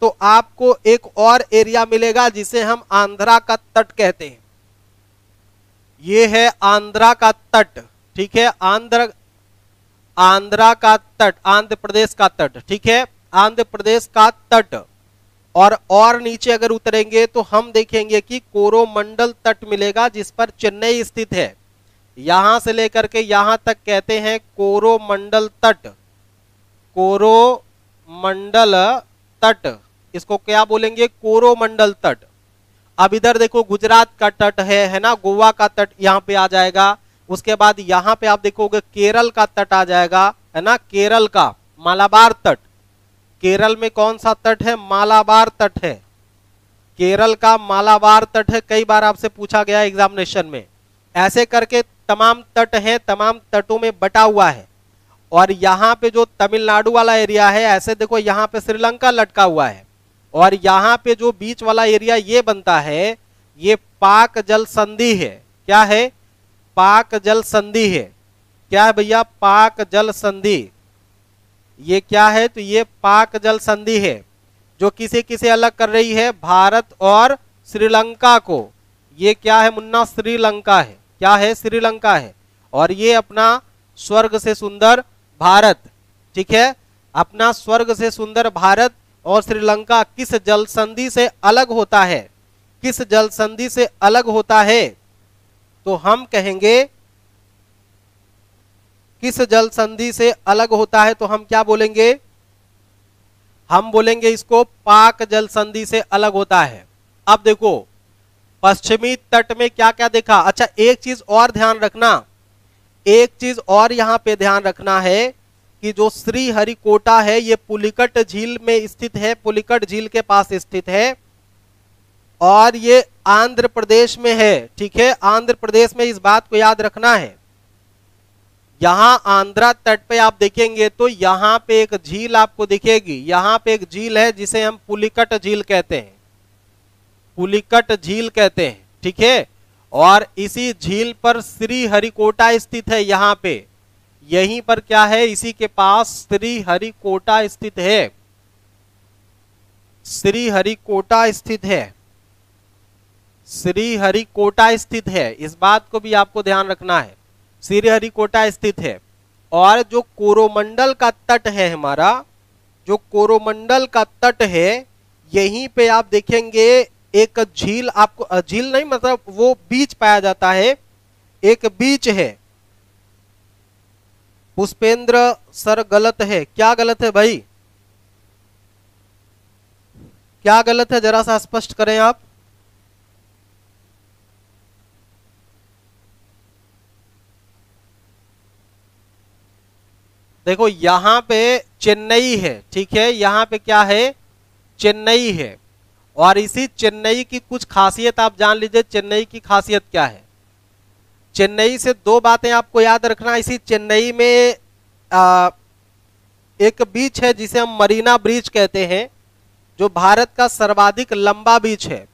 तो आपको एक और एरिया मिलेगा जिसे हम आंध्रा का तट कहते हैं। ये है आंध्रा का तट। ठीक है, आंध्रा का तट, आंध्र प्रदेश का तट। ठीक है, आंध्र प्रदेश का तट। और नीचे अगर उतरेंगे तो हम देखेंगे कि कोरोमंडल तट मिलेगा, जिस पर चेन्नई स्थित है। यहां से लेकर के यहां तक कहते हैं कोरोमंडल तट। कोरोमंडल तट, इसको क्या बोलेंगे? कोरोमंडल तट। अब इधर देखो गुजरात का तट है ना, गोवा का तट यहाँ पे आ जाएगा। उसके बाद यहाँ पे आप देखोगे केरल का तट आ जाएगा, है ना, केरल का मालाबार तट। केरल में कौन सा तट है? मालाबार तट है। केरल का मालाबार तट है, कई बार आपसे पूछा गया एग्जामिनेशन में। ऐसे करके तमाम तट हैं, तमाम तटों में बटा हुआ है। और यहाँ पे जो तमिलनाडु वाला एरिया है, ऐसे देखो यहाँ पे श्रीलंका लटका हुआ है। और यहाँ पे जो बीच वाला एरिया ये बनता है, ये पाक जल संधि है। क्या है? पाक जल संधि है। क्या है भैया? पाक जल संधि। ये क्या है? तो ये पाक जल संधि है, जो किसे किसे अलग कर रही है? भारत और श्रीलंका को। ये क्या है मुन्ना? श्रीलंका है। क्या है? श्रीलंका है। और ये अपना स्वर्ग से सुंदर भारत। ठीक है, अपना स्वर्ग से सुंदर भारत और श्रीलंका किस जल संधि से अलग होता है? किस जल संधि से अलग होता है? तो हम कहेंगे किस जल संधि से अलग होता है, तो हम क्या बोलेंगे? हम बोलेंगे इसको पाक जल संधि से अलग होता है। अब देखो पश्चिमी तट में क्या क्या देखा। अच्छा, एक चीज और ध्यान रखना, एक चीज और यहां पे ध्यान रखना है कि जो श्रीहरिकोटा है ये पुलिकट झील में स्थित है, पुलिकट झील के पास स्थित है और ये आंध्र प्रदेश में है। ठीक है, आंध्र प्रदेश में, इस बात को याद रखना है। यहां आंध्रा तट पे आप देखेंगे तो यहां पे एक झील आपको दिखेगी, यहां पे एक झील है जिसे हम पुलिकट झील कहते हैं, पुलिकट झील कहते हैं। ठीक है, और इसी झील पर श्रीहरिकोटा स्थित है। यहां पे यहीं पर क्या है, इसी के पास श्रीहरिकोटा स्थित है, श्रीहरिकोटा स्थित है, श्रीहरिकोटा स्थित है। इस बात को भी आपको ध्यान रखना है, श्रीहरिकोटा स्थित है। और जो कोरोमंडल का तट है हमारा, जो कोरोमंडल का तट है, यहीं पे आप देखेंगे एक झील, आपको झील नहीं मतलब वो बीच पाया जाता है, एक बीच है। पुष्पेंद्र सर गलत है, क्या गलत है भाई, क्या गलत है, जरा सा स्पष्ट करें आप। देखो यहां पे चेन्नई है, ठीक है, यहां पे क्या है, चेन्नई है। और इसी चेन्नई की कुछ खासियत आप जान लीजिए, चेन्नई की खासियत क्या है। चेन्नई से दो बातें आपको याद रखना। इसी चेन्नई में एक बीच है जिसे हम मरीना ब्रिज कहते हैं, जो भारत का सर्वाधिक लंबा बीच है।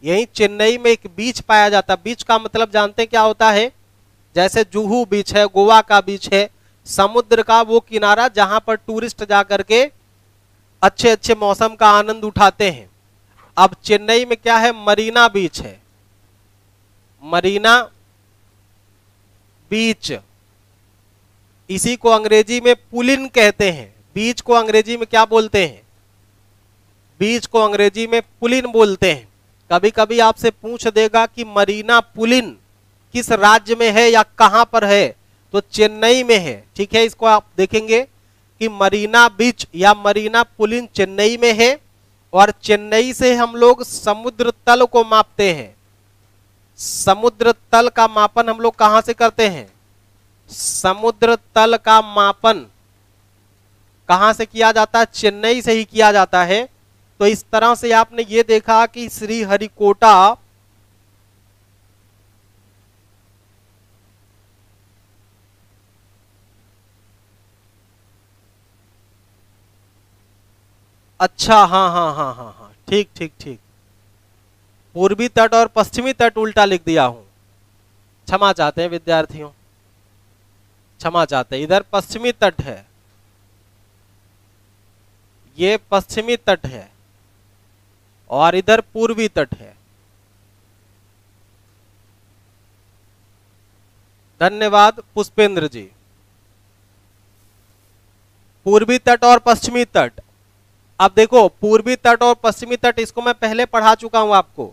यही चेन्नई में एक बीच पाया जाता है। बीच का मतलब जानते हैं क्या होता है, जैसे जुहू बीच है, गोवा का बीच है, समुद्र का वो किनारा जहां पर टूरिस्ट जाकर के अच्छे अच्छे मौसम का आनंद उठाते हैं। अब चेन्नई में क्या है, मरीना बीच है, मरीना बीच। इसी को अंग्रेजी में पुलिन कहते हैं। बीच को अंग्रेजी में क्या बोलते हैं, बीच को अंग्रेजी में पुलिन बोलते हैं। कभी कभी आपसे पूछ देगा कि मरीना पुलिन किस राज्य में है या कहां पर है, तो चेन्नई में है। ठीक है, इसको आप देखेंगे कि मरीना बीच या मरीना पुलिन चेन्नई में है। और चेन्नई से हम लोग समुद्र तल को मापते हैं। समुद्र तल का मापन हम लोग कहां से करते हैं, समुद्र तल का मापन कहां से किया जाता है, चेन्नई से ही किया जाता है। तो इस तरह से आपने ये देखा कि श्रीहरिकोटा अच्छा, हाँ हाँ हाँ हाँ हाँ, ठीक ठीक ठीक, पूर्वी तट और पश्चिमी तट उल्टा लिख दिया हूं, क्षमा चाहते हैं विद्यार्थियों, क्षमा चाहते हैं। इधर पश्चिमी तट है, ये पश्चिमी तट है और इधर पूर्वी तट है। धन्यवाद पुष्पेंद्र जी। पूर्वी तट और पश्चिमी तट, अब देखो पूर्वी तट और पश्चिमी तट, इसको मैं पहले पढ़ा चुका हूं आपको।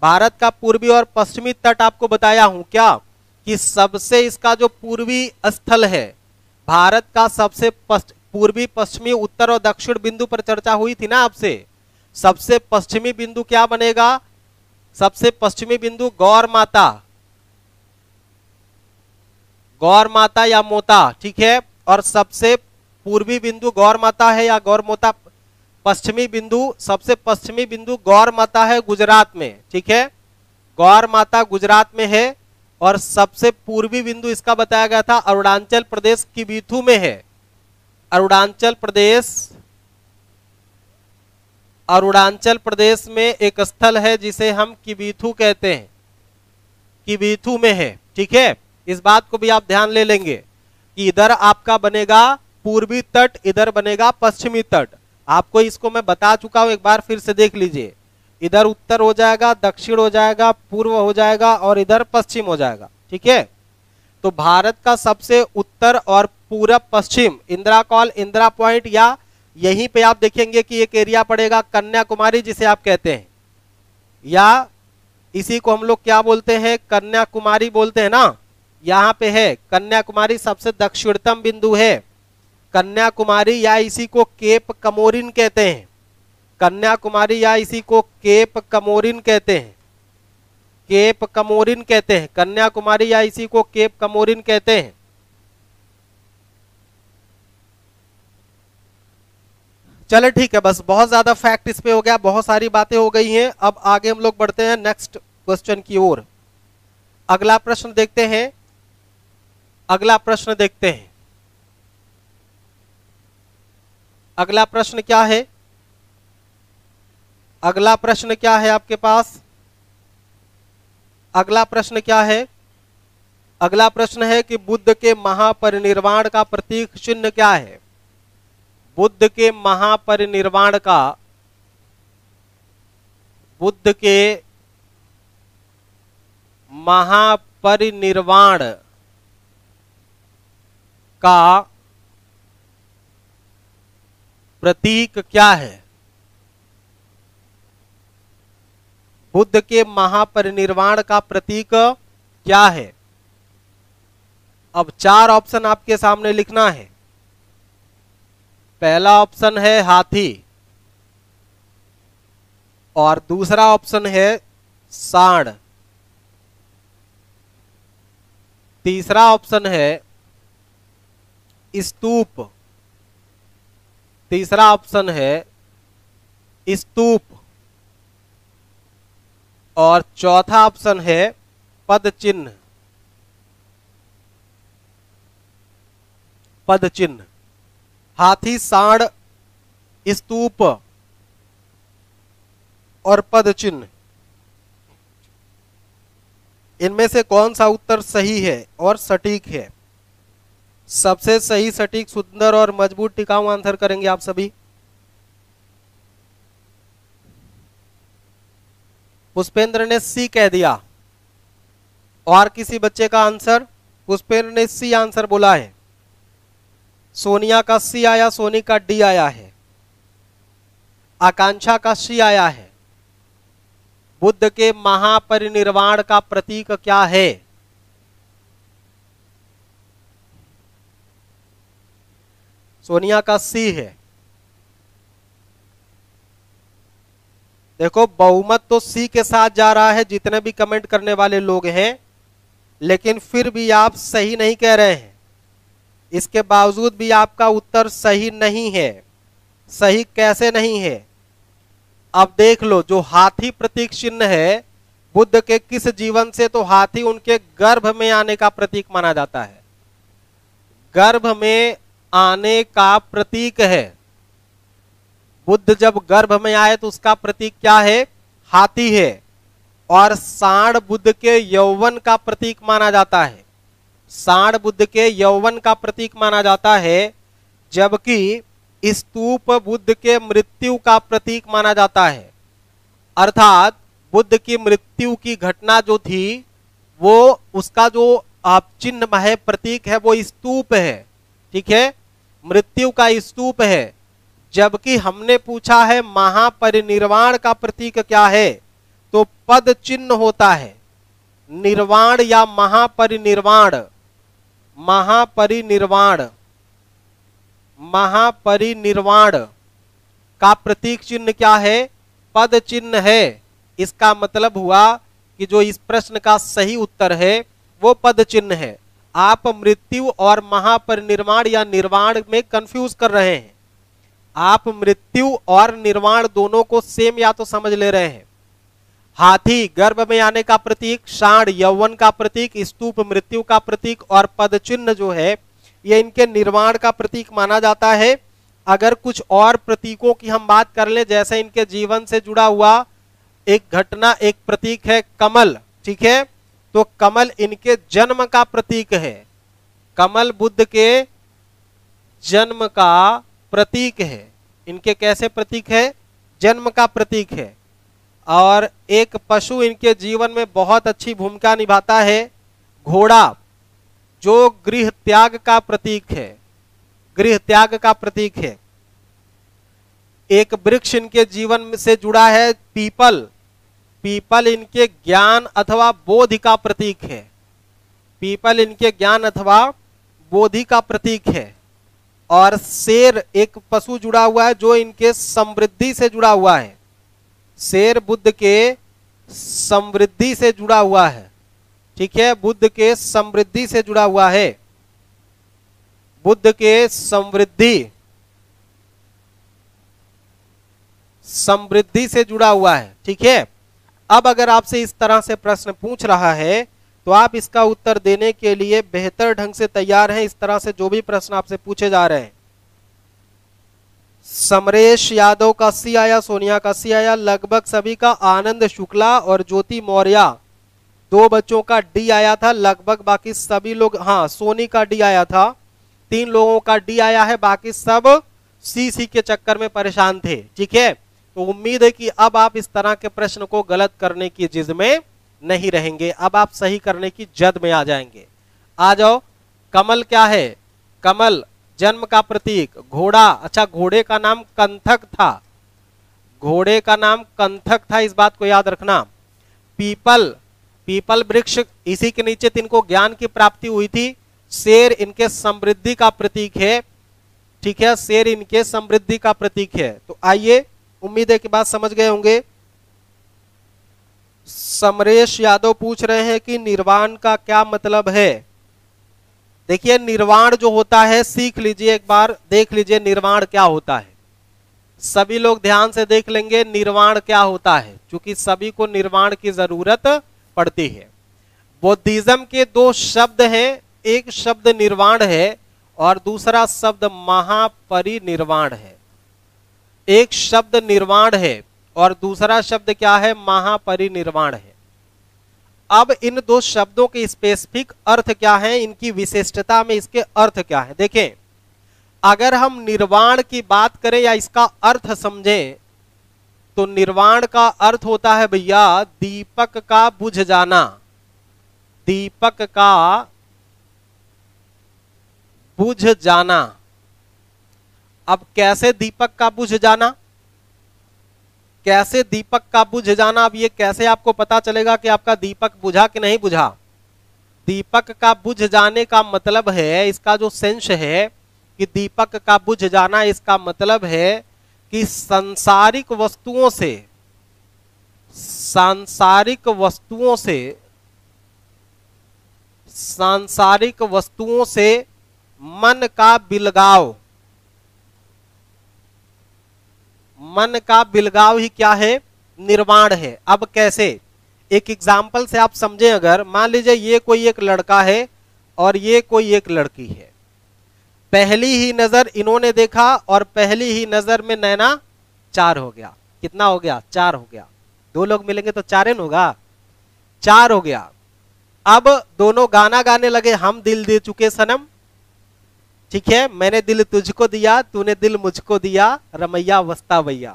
भारत का पूर्वी और पश्चिमी तट आपको बताया हूं क्या, कि सबसे इसका जो पूर्वी स्थल है, भारत का सबसे पूर्वी पश्चिमी उत्तर और दक्षिण बिंदु पर चर्चा हुई थी ना आपसे। सबसे पश्चिमी बिंदु क्या बनेगा, सबसे पश्चिमी बिंदु गौर माता, गौर माता या मोता, ठीक है। और सबसे पूर्वी बिंदु गौर माता है या गौर मोता, पश्चिमी बिंदु, सबसे पश्चिमी बिंदु गौर माता है गुजरात में, ठीक है, गौर माता गुजरात में है। और सबसे पूर्वी बिंदु इसका बताया गया था अरुणाचल प्रदेश किबीथू में है। अरुणाचल प्रदेश, अरुणाचल प्रदेश में एक स्थल है जिसे हम किबीथू कहते हैं, किबीथू में है, ठीक है। इस बात को भी आप ध्यान ले लेंगे कि इधर आपका बनेगा पूर्वी तट, इधर बनेगा पश्चिमी तट। आपको इसको मैं बता चुका हूं, एक बार फिर से देख लीजिए। इधर उत्तर हो जाएगा, दक्षिण हो जाएगा, पूर्व हो जाएगा और इधर पश्चिम हो जाएगा, ठीक है। तो भारत का सबसे उत्तर और पूरब पश्चिम, इंदिरा कॉल, इंदिरा पॉइंट, या यहीं पे आप देखेंगे कि एक एरिया पड़ेगा कन्याकुमारी जिसे आप कहते हैं, या इसी को हम लोग क्या बोलते हैं, कन्याकुमारी बोलते हैं ना। यहाँ पे है कन्याकुमारी, सबसे दक्षिणतम बिंदु है कन्याकुमारी, या इसी को केप कमोरिन कहते हैं। कन्याकुमारी या इसी को केप कमोरिन कहते हैं, केप कमोरिन कहते हैं, कन्याकुमारी या इसी को केप कमोरिन कहते हैं। चले ठीक है, बस बहुत ज्यादा फैक्ट इस पे हो गया, बहुत सारी बातें हो गई हैं। अब आगे हम लोग बढ़ते हैं नेक्स्ट क्वेश्चन की ओर। अगला प्रश्न देखते हैं, अगला प्रश्न देखते हैं। अगला प्रश्न क्या है? अगला प्रश्न क्या है आपके पास? अगला प्रश्न क्या है? अगला प्रश्न है कि बुद्ध के महापरिनिर्वाण का प्रतीक चिन्ह क्या है? बुद्ध के महापरिनिर्वाण का, बुद्ध के महापरिनिर्वाण का प्रतीक क्या है? बुद्ध के महापरिनिर्वाण का प्रतीक क्या है? अब 4 ऑप्शन आपके सामने लिखना है। पहला ऑप्शन है हाथी, और दूसरा ऑप्शन है सांड, तीसरा ऑप्शन है स्तूप, तीसरा ऑप्शन है स्तूप, और चौथा ऑप्शन है पद चिन्ह। पद चिन्ह, हाथी, सांड, स्तूप और पद चिन्ह, इनमें से कौन सा उत्तर सही है और सटीक है? सबसे सही, सटीक, सुंदर और मजबूत टिकाऊ आंसर करेंगे आप सभी। पुष्पेंद्र ने सी कह दिया, और किसी बच्चे का आंसर? पुष्पेंद्र ने सी आंसर बोला है, सोनिया का सी आया, सोनी का डी आया है, आकांक्षा का सी आया है। बुद्ध के महापरिनिर्वाण का प्रतीक क्या है? सोनिया का सी है। देखो बहुमत तो सी के साथ जा रहा है, जितने भी कमेंट करने वाले लोग हैं, लेकिन फिर भी आप सही नहीं कह रहे हैं। इसके बावजूद भी आपका उत्तर सही नहीं है। सही कैसे नहीं है? अब देख लो, जो हाथी प्रतीक चिन्ह है बुद्ध के किस जीवन से, तो हाथी उनके गर्भ में आने का प्रतीक माना जाता है। गर्भ में आने का प्रतीक है। बुद्ध जब गर्भ में आए तो उसका प्रतीक क्या है? हाथी है। और सांड बुद्ध के यौवन का प्रतीक माना जाता है। सांड बुद्ध के यौवन का प्रतीक माना जाता है, जबकि स्तूप बुद्ध के मृत्यु का प्रतीक माना जाता है। अर्थात बुद्ध की मृत्यु की घटना जो थी, वो उसका जो आप चिन्ह है, प्रतीक है, वो स्तूप है। ठीक है, मृत्यु का स्तूप है। जबकि हमने पूछा है महापरिनिर्वाण का प्रतीक क्या है, तो पद चिन्ह होता है। निर्वाण या महापरिनिर्वाण, महापरिनिर्वाण, महापरिनिर्वाण का प्रतीक चिन्ह क्या है? पद चिन्ह है। इसका मतलब हुआ कि जो इस प्रश्न का सही उत्तर है वो पद चिन्ह है। आप मृत्यु और महापरिनिर्वाण या निर्वाण में कंफ्यूज कर रहे हैं। आप मृत्यु और निर्वाण दोनों को सेम या तो समझ ले रहे हैं। हाथी गर्भ में आने का प्रतीक, सांड यौवन का प्रतीक, स्तूप मृत्यु का प्रतीक, और पद चिन्ह जो है ये इनके निर्वाण का प्रतीक माना जाता है। अगर कुछ और प्रतीकों की हम बात कर लें, जैसे इनके जीवन से जुड़ा हुआ एक घटना, एक प्रतीक है कमल। ठीक है, तो कमल इनके जन्म का प्रतीक है। कमल बुद्ध के जन्म का प्रतीक है। इनके कैसे प्रतीक है? जन्म का प्रतीक है। और एक पशु इनके जीवन में बहुत अच्छी भूमिका निभाता है, घोड़ा, जो गृह त्याग का प्रतीक है। गृह त्याग का प्रतीक है। एक वृक्ष इनके जीवन से जुड़ा है, पीपल। पीपल इनके ज्ञान अथवा बोधि का प्रतीक है। पीपल इनके ज्ञान अथवा बोधि का प्रतीक है। और शेर एक पशु जुड़ा हुआ है जो इनके समृद्धि से जुड़ा हुआ है। शेर बुद्ध के समृद्धि से जुड़ा हुआ है। ठीक है, बुद्ध के समृद्धि से जुड़ा हुआ है। बुद्ध के समृद्धि समृद्धि से जुड़ा हुआ है। ठीक है, अब अगर आपसे इस तरह से प्रश्न पूछ रहा है तो आप इसका उत्तर देने के लिए बेहतर ढंग से तैयार हैं। इस तरह से जो भी प्रश्न आपसे पूछे जा रहे हैं, समरेश यादव का सी आया, सोनिया का सी आया, लगभग सभी का, आनंद शुक्ला और ज्योति मौर्य, 2 बच्चों का डी आया था, लगभग बाकी सभी लोग, हाँ सोनी का डी आया था, 3 लोगों का डी आया है, बाकी सब सी के चक्कर में परेशान थे। ठीक है, तो उम्मीद है कि अब आप इस तरह के प्रश्न को गलत करने की जिद में नहीं रहेंगे, अब आप सही करने की जद में आ जाएंगे। आ जाओ, कमल क्या है? कमल जन्म का प्रतीक, घोड़ा। अच्छा, घोड़े का नाम कंथक था, घोड़े का नाम कंथक था, इस बात को याद रखना। पीपल, पीपल वृक्ष, इसी के नीचे इनको ज्ञान की प्राप्ति हुई थी। शेर इनके समृद्धि का प्रतीक है। ठीक है, शेर इनके समृद्धि का प्रतीक है। तो आइए, उम्मीद है कि बात समझ गए होंगे। समरेश यादव पूछ रहे हैं कि निर्वाण का क्या मतलब है। देखिए, निर्वाण जो होता है, सीख लीजिए, एक बार देख लीजिए निर्वाण क्या होता है। सभी लोग ध्यान से देख लेंगे निर्वाण क्या होता है, क्योंकि सभी को निर्वाण की जरूरत पड़ती है। बौद्धिज्म के 2 शब्द हैं, एक शब्द निर्वाण है और दूसरा शब्द महापरिनिर्वाण है। एक शब्द निर्वाण है और दूसरा शब्द क्या है? महापरिनिर्वाण है। अब इन 2 शब्दों के स्पेसिफिक अर्थ क्या है, इनकी विशिष्टता में इसके अर्थ क्या है। देखें, अगर हम निर्वाण की बात करें या इसका अर्थ समझें, तो निर्वाण का अर्थ होता है भैया दीपक का बुझ जाना, दीपक का बुझ जाना। अब कैसे दीपक का बुझ जाना, कैसे दीपक का बुझ जाना? अब ये कैसे आपको पता चलेगा कि आपका दीपक बुझा कि नहीं बुझा? दीपक का बुझ जाने का मतलब है, इसका जो सेंस है कि दीपक का बुझ जाना, इसका मतलब है कि सांसारिक वस्तुओं से, सांसारिक वस्तुओं से, सांसारिक वस्तुओं से मन का बिलगाव, मन का बिलगाव ही क्या है? निर्वाण है। अब कैसे? एक एग्जाम्पल से आप समझें। अगर मान लीजिए ये कोई एक लड़का है और ये कोई एक लड़की है, पहली ही नजर इन्होंने देखा और पहली ही नजर में नैना 4 हो गया। कितना हो गया? 4 हो गया। 2 लोग मिलेंगे तो 4 होगा, 4 हो गया। अब दोनों गाना गाने लगे, हम दिल दे चुके सनम, ठीक है, मैंने दिल तुझको दिया, तूने दिल मुझको दिया, रमैया वस्ता भैया।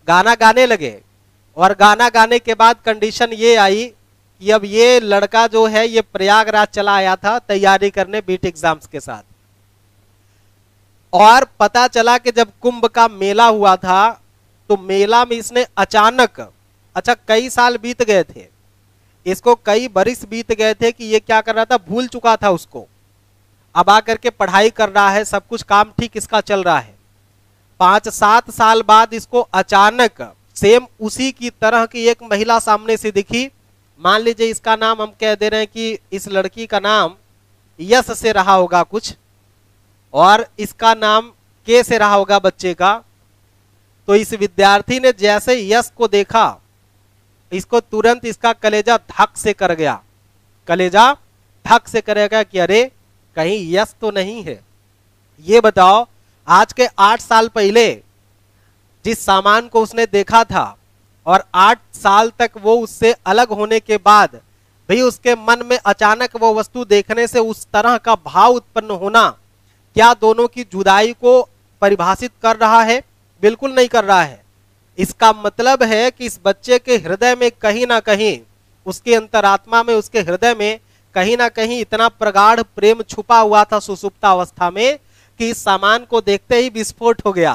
गाना गाने लगे और गाना गाने के बाद कंडीशन ये आई कि अब ये लड़का जो है ये प्रयागराज चला आया था तैयारी करने बीट एग्जाम्स के साथ, और पता चला कि जब कुंभ का मेला हुआ था तो मेला में इसने अचानक, अच्छा कई साल बीत गए थे, इसको कई बरिस बीत गए थे कि ये क्या कर रहा था, भूल चुका था उसको। अब आकर के पढ़ाई कर रहा है, सब कुछ काम ठीक इसका चल रहा है। 5-7 साल बाद इसको अचानक सेम उसी की तरह की एक महिला सामने से दिखी। मान लीजिए इसका नाम हम कह दे रहे हैं कि इस लड़की का नाम यश से रहा होगा कुछ, और इसका नाम के से रहा होगा बच्चे का। तो इस विद्यार्थी ने जैसे यश को देखा, इसको तुरंत इसका कलेजा धक से कर गया, कलेजा धक से करेगा कि अरे कहीं यश तो नहीं है। ये बताओ, आज के 8 साल पहले जिस सामान को उसने देखा था और 8 साल तक वो उससे अलग होने के बाद भी उसके मन में अचानक वो वस्तु देखने से उस तरह का भाव उत्पन्न होना, क्या दोनों की जुदाई को परिभाषित कर रहा है? बिल्कुल नहीं कर रहा है। इसका मतलब है कि इस बच्चे के हृदय में कहीं ना कहीं, उसके अंतरात्मा में, उसके हृदय में कहीं ना कहीं इतना प्रगाढ़ प्रेम छुपा हुआ था सुसुप्तावस्था में कि इस सामान को देखते ही विस्फोट हो गया।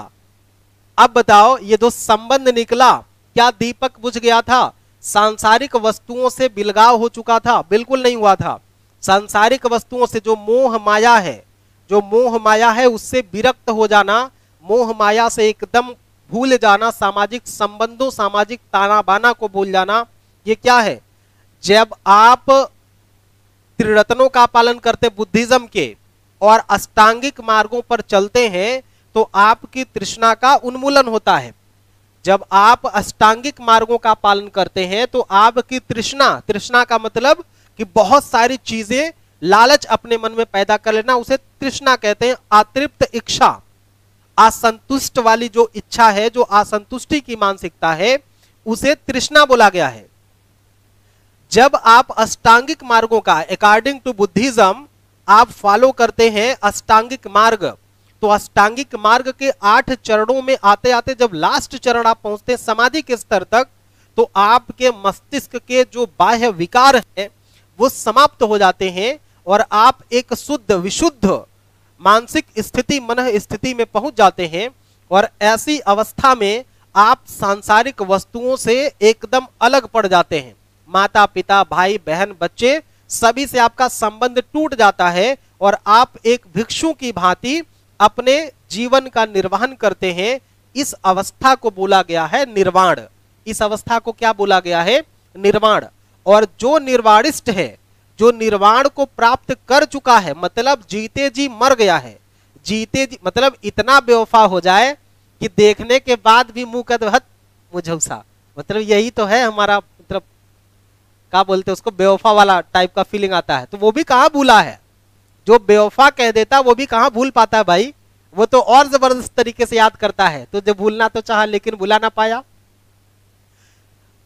अब बताओ, ये जो संबंध निकला, क्या दीपक बुझ गया था? सांसारिक वस्तुओं से बिलगाव हो चुका था? बिल्कुल नहीं हुआ था। सांसारिक वस्तुओं से जो मोह माया है, जो मोह माया है उससे विरक्त हो जाना, मोह माया से एकदम भूल जाना, सामाजिक संबंधों, सामाजिक ताना बाना को भूल जाना, ये क्या है? जब आप त्रिरत्नों का पालन करते बुद्धिज्म के और अष्टांगिक मार्गों पर चलते हैं तो आपकी तृष्णा का उन्मूलन होता है। जब आप अष्टांगिक मार्गों का पालन करते हैं तो आपकी तृष्णा, तृष्णा का मतलब कि बहुत सारी चीजें, लालच अपने मन में पैदा कर लेना, उसे तृष्णा कहते हैं। अतृप्त इच्छा, असंतुष्ट वाली जो इच्छा है, जो असंतुष्टि की मानसिकता है, उसे तृष्णा बोला गया है। जब आप अष्टांगिक मार्गों का अकॉर्डिंग टू बुद्धिज्म आप फॉलो करते हैं अष्टांगिक मार्ग, तो अष्टांगिक मार्ग के 8 चरणों में आते आते जब लास्ट चरण आप पहुंचते हैं समाधि के स्तर तक, तो आपके मस्तिष्क के जो बाह्य विकार हैं वो समाप्त हो जाते हैं और आप एक शुद्ध विशुद्ध मानसिक स्थिति, मन स्थिति में पहुंच जाते हैं। और ऐसी अवस्था में आप सांसारिक वस्तुओं से एकदम अलग पड़ जाते हैं। माता पिता, भाई बहन, बच्चे, सभी से आपका संबंध टूट जाता है और आप एक भिक्षु की भांति अपने जीवन का निर्वहन करते हैं। इस अवस्था को बोला गया है निर्वाण। इस अवस्था को क्या बोला गया है? निर्वाण। और जो निर्वाणिष्ठ है, जो निर्वाण को प्राप्त कर चुका है, मतलब जीते जी मर गया है, जीते जी मतलब इतना बेवफा हो जाए कि देखने के बाद भी मुंह कद हत मुझौसा, मतलब यही तो है हमारा, मतलब क्या बोलते हैं उसको, बेवफा वाला टाइप का फीलिंग आता है। तो वो भी कहां भूला है, जो बेवफा कह देता वो भी कहां भूल पाता है भाई, वो तो और जबरदस्त तरीके से याद करता है। तो जो भूलना तो चाहा लेकिन भूला ना पाया।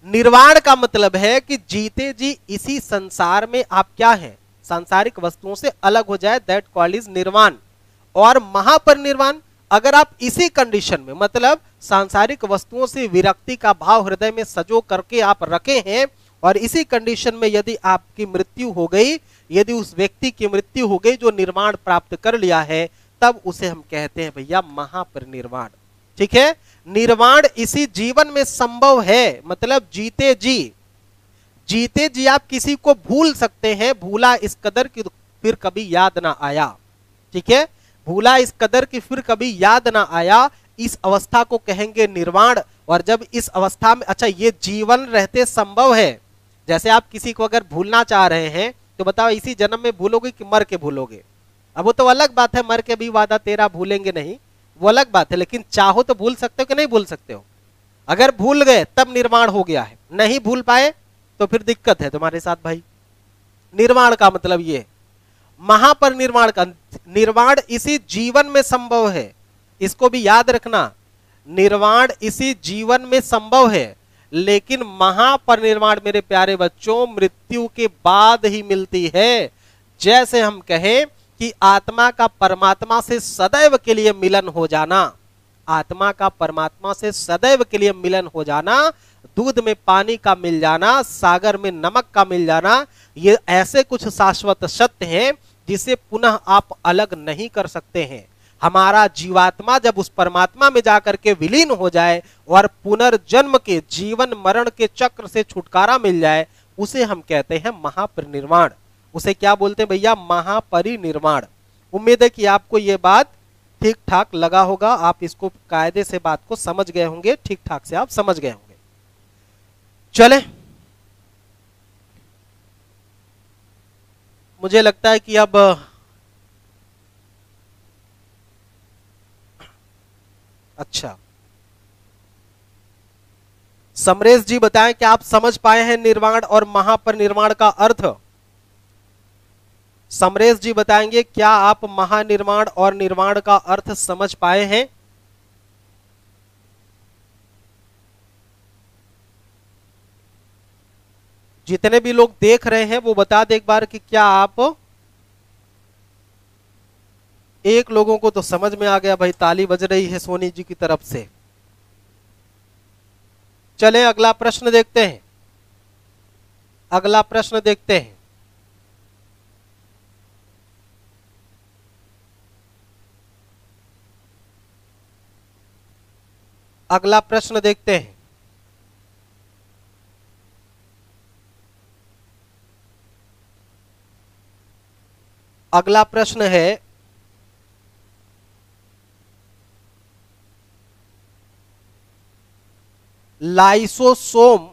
निर्वाण का मतलब है कि जीते जी इसी संसार में आप क्या हैं, सांसारिक वस्तुओं से अलग हो जाए, दैट कॉल्ड इज निर्वाण। और महापरिनिर्वाण, अगर आप इसी कंडीशन में, मतलब सांसारिक वस्तुओं से विरक्ति का भाव हृदय में सजो करके आप रखे हैं, और इसी कंडीशन में यदि आपकी मृत्यु हो गई, यदि उस व्यक्ति की मृत्यु हो गई जो निर्वाण प्राप्त कर लिया है, तब उसे हम कहते हैं भैया महापरिनिर्वाण। ठीक है, निर्वाण इसी जीवन में संभव है, मतलब जीते जी, जीते जी आप किसी को भूल सकते हैं, भूला इस कदर कि फिर कभी याद ना आया। ठीक है, भूला इस कदर कि फिर कभी याद ना आया, इस अवस्था को कहेंगे निर्वाण। और जब इस अवस्था में, अच्छा ये जीवन रहते संभव है, जैसे आप किसी को अगर भूलना चाह रहे हैं तो बताओ इसी जन्म में भूलोगे कि मर के भूलोगे? अब वो तो अलग बात है, मर के भी वादा तेरा भूलेंगे नहीं, वो अलग बात है, लेकिन चाहो तो भूल सकते हो कि नहीं भूल सकते हो? अगर भूल गए तब निर्वाण हो गया है, नहीं भूल पाए तो फिर दिक्कत है तुम्हारे साथ भाई। निर्वाण का मतलब ये, महापरिनिर्वाण का, निर्वाण इसी जीवन में संभव है, इसको भी याद रखना, निर्वाण इसी जीवन में संभव है, लेकिन महापरिनिर्वाण मेरे प्यारे बच्चों मृत्यु के बाद ही मिलती है। जैसे हम कहें कि आत्मा का परमात्मा से सदैव के लिए मिलन हो जाना, आत्मा का परमात्मा से सदैव के लिए मिलन हो जाना, दूध में पानी का मिल जाना, सागर में नमक का मिल जाना, ये ऐसे कुछ शाश्वत सत्य हैं जिसे पुनः आप अलग नहीं कर सकते हैं। हमारा जीवात्मा जब उस परमात्मा में जाकर के विलीन हो जाए और पुनर्जन्म के, जीवन मरण के चक्र से छुटकारा मिल जाए, उसे हम कहते हैं महापरिनिर्वाण। उसे क्या बोलते हैं भैया? महापरिनिर्वाण। उम्मीद है कि आपको यह बात ठीक ठाक लगा होगा, आप इसको कायदे से बात को समझ गए होंगे, ठीक ठाक से आप समझ गए होंगे। चले, मुझे लगता है कि अब अच्छा, समरेश जी बताएं कि आप समझ पाए हैं निर्वाण और महापरिनिर्वाण का अर्थ? समरेश जी बताएंगे क्या आप महानिर्वाण और निर्वाण का अर्थ समझ पाए हैं? जितने भी लोग देख रहे हैं वो बता दे एक बार कि क्या आप, एक लोगों को तो समझ में आ गया भाई, ताली बज रही है सोनी जी की तरफ से। चलें अगला प्रश्न देखते हैं, अगला प्रश्न देखते हैं। अगला प्रश्न देखते हैं। अगला प्रश्न है, लाइसोसोम,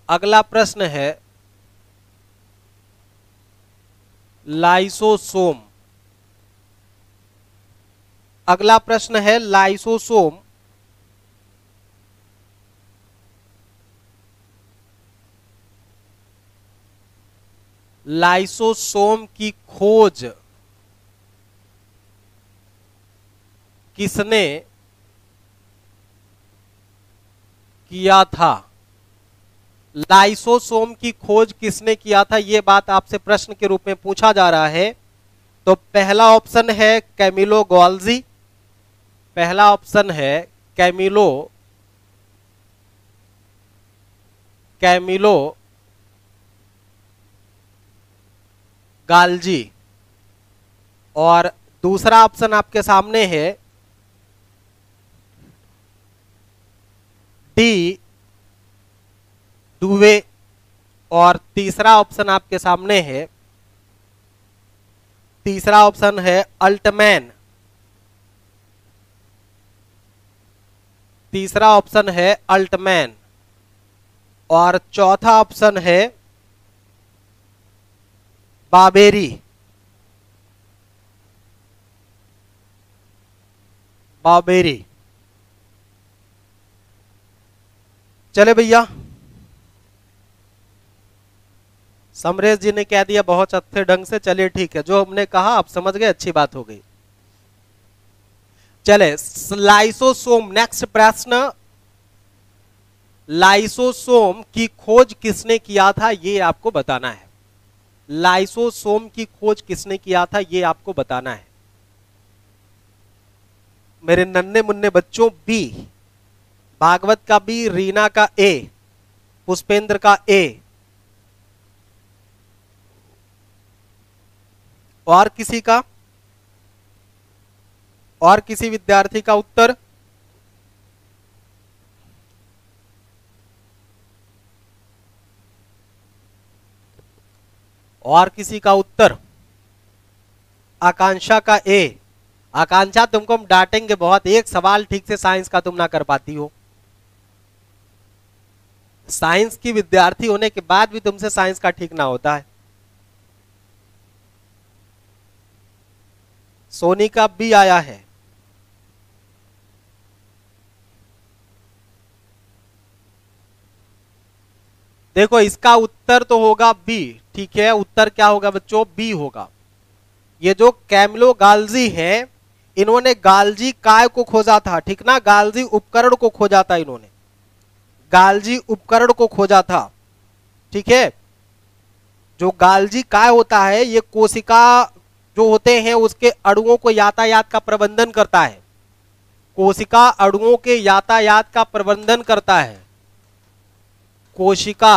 अगला प्रश्न है लाइसोसोम, अगला प्रश्न है लाइसोसोम लाइसोसोम की खोज किसने किया था? लाइसोसोम की खोज किसने किया था, यह बात आपसे प्रश्न के रूप में पूछा जा रहा है। तो पहला ऑप्शन है कैमिलो गोल्जी, पहला ऑप्शन है कैमिलो गाल्जी, और दूसरा ऑप्शन आपके सामने है डी डुवे, और तीसरा ऑप्शन आपके सामने है, तीसरा ऑप्शन है अल्टमैन, तीसरा ऑप्शन है अल्टमैन, और चौथा ऑप्शन है बाबेरी। बाबेरी। चले भैया, समरेश जी ने कह दिया बहुत अच्छे ढंग से। चलिए ठीक है, जो हमने कहा आप समझ गए, अच्छी बात हो गई। चले लाइसोसोम, नेक्स्ट प्रश्न, लाइसोसोम की खोज किसने किया था ये आपको बताना है। लाइसोसोम की खोज किसने किया था ये आपको बताना है मेरे नन्हे मुन्ने बच्चों। बी भागवत का बी, रीना का ए, पुष्पेंद्र का ए, और किसी का, और किसी विद्यार्थी का उत्तर? और किसी का उत्तर? आकांक्षा का ए। आकांक्षा तुमको हम डांटेंगे बहुत, एक सवाल ठीक से साइंस का तुम ना कर पाती हो। साइंस की विद्यार्थी होने के बाद भी तुमसे साइंस का ठीक ना होता है। सोनी का बी आया है। देखो इसका उत्तर तो होगा बी, ठीक है, उत्तर क्या होगा बच्चों? बी होगा। ये जो कैमिलो गाल्जी है, इन्होंने गाल्जी काय को खोजा था, ठीक ना, गाल्जी उपकरण को खोजा था इन्होंने, गाल्जी उपकरण को खोजा था, ठीक है। जो गाल्जी काय होता है, ये कोशिका जो होते हैं उसके अणुओं को यातायात का प्रबंधन करता है, कोशिका अणुओं के यातायात का प्रबंधन करता है, कोशिका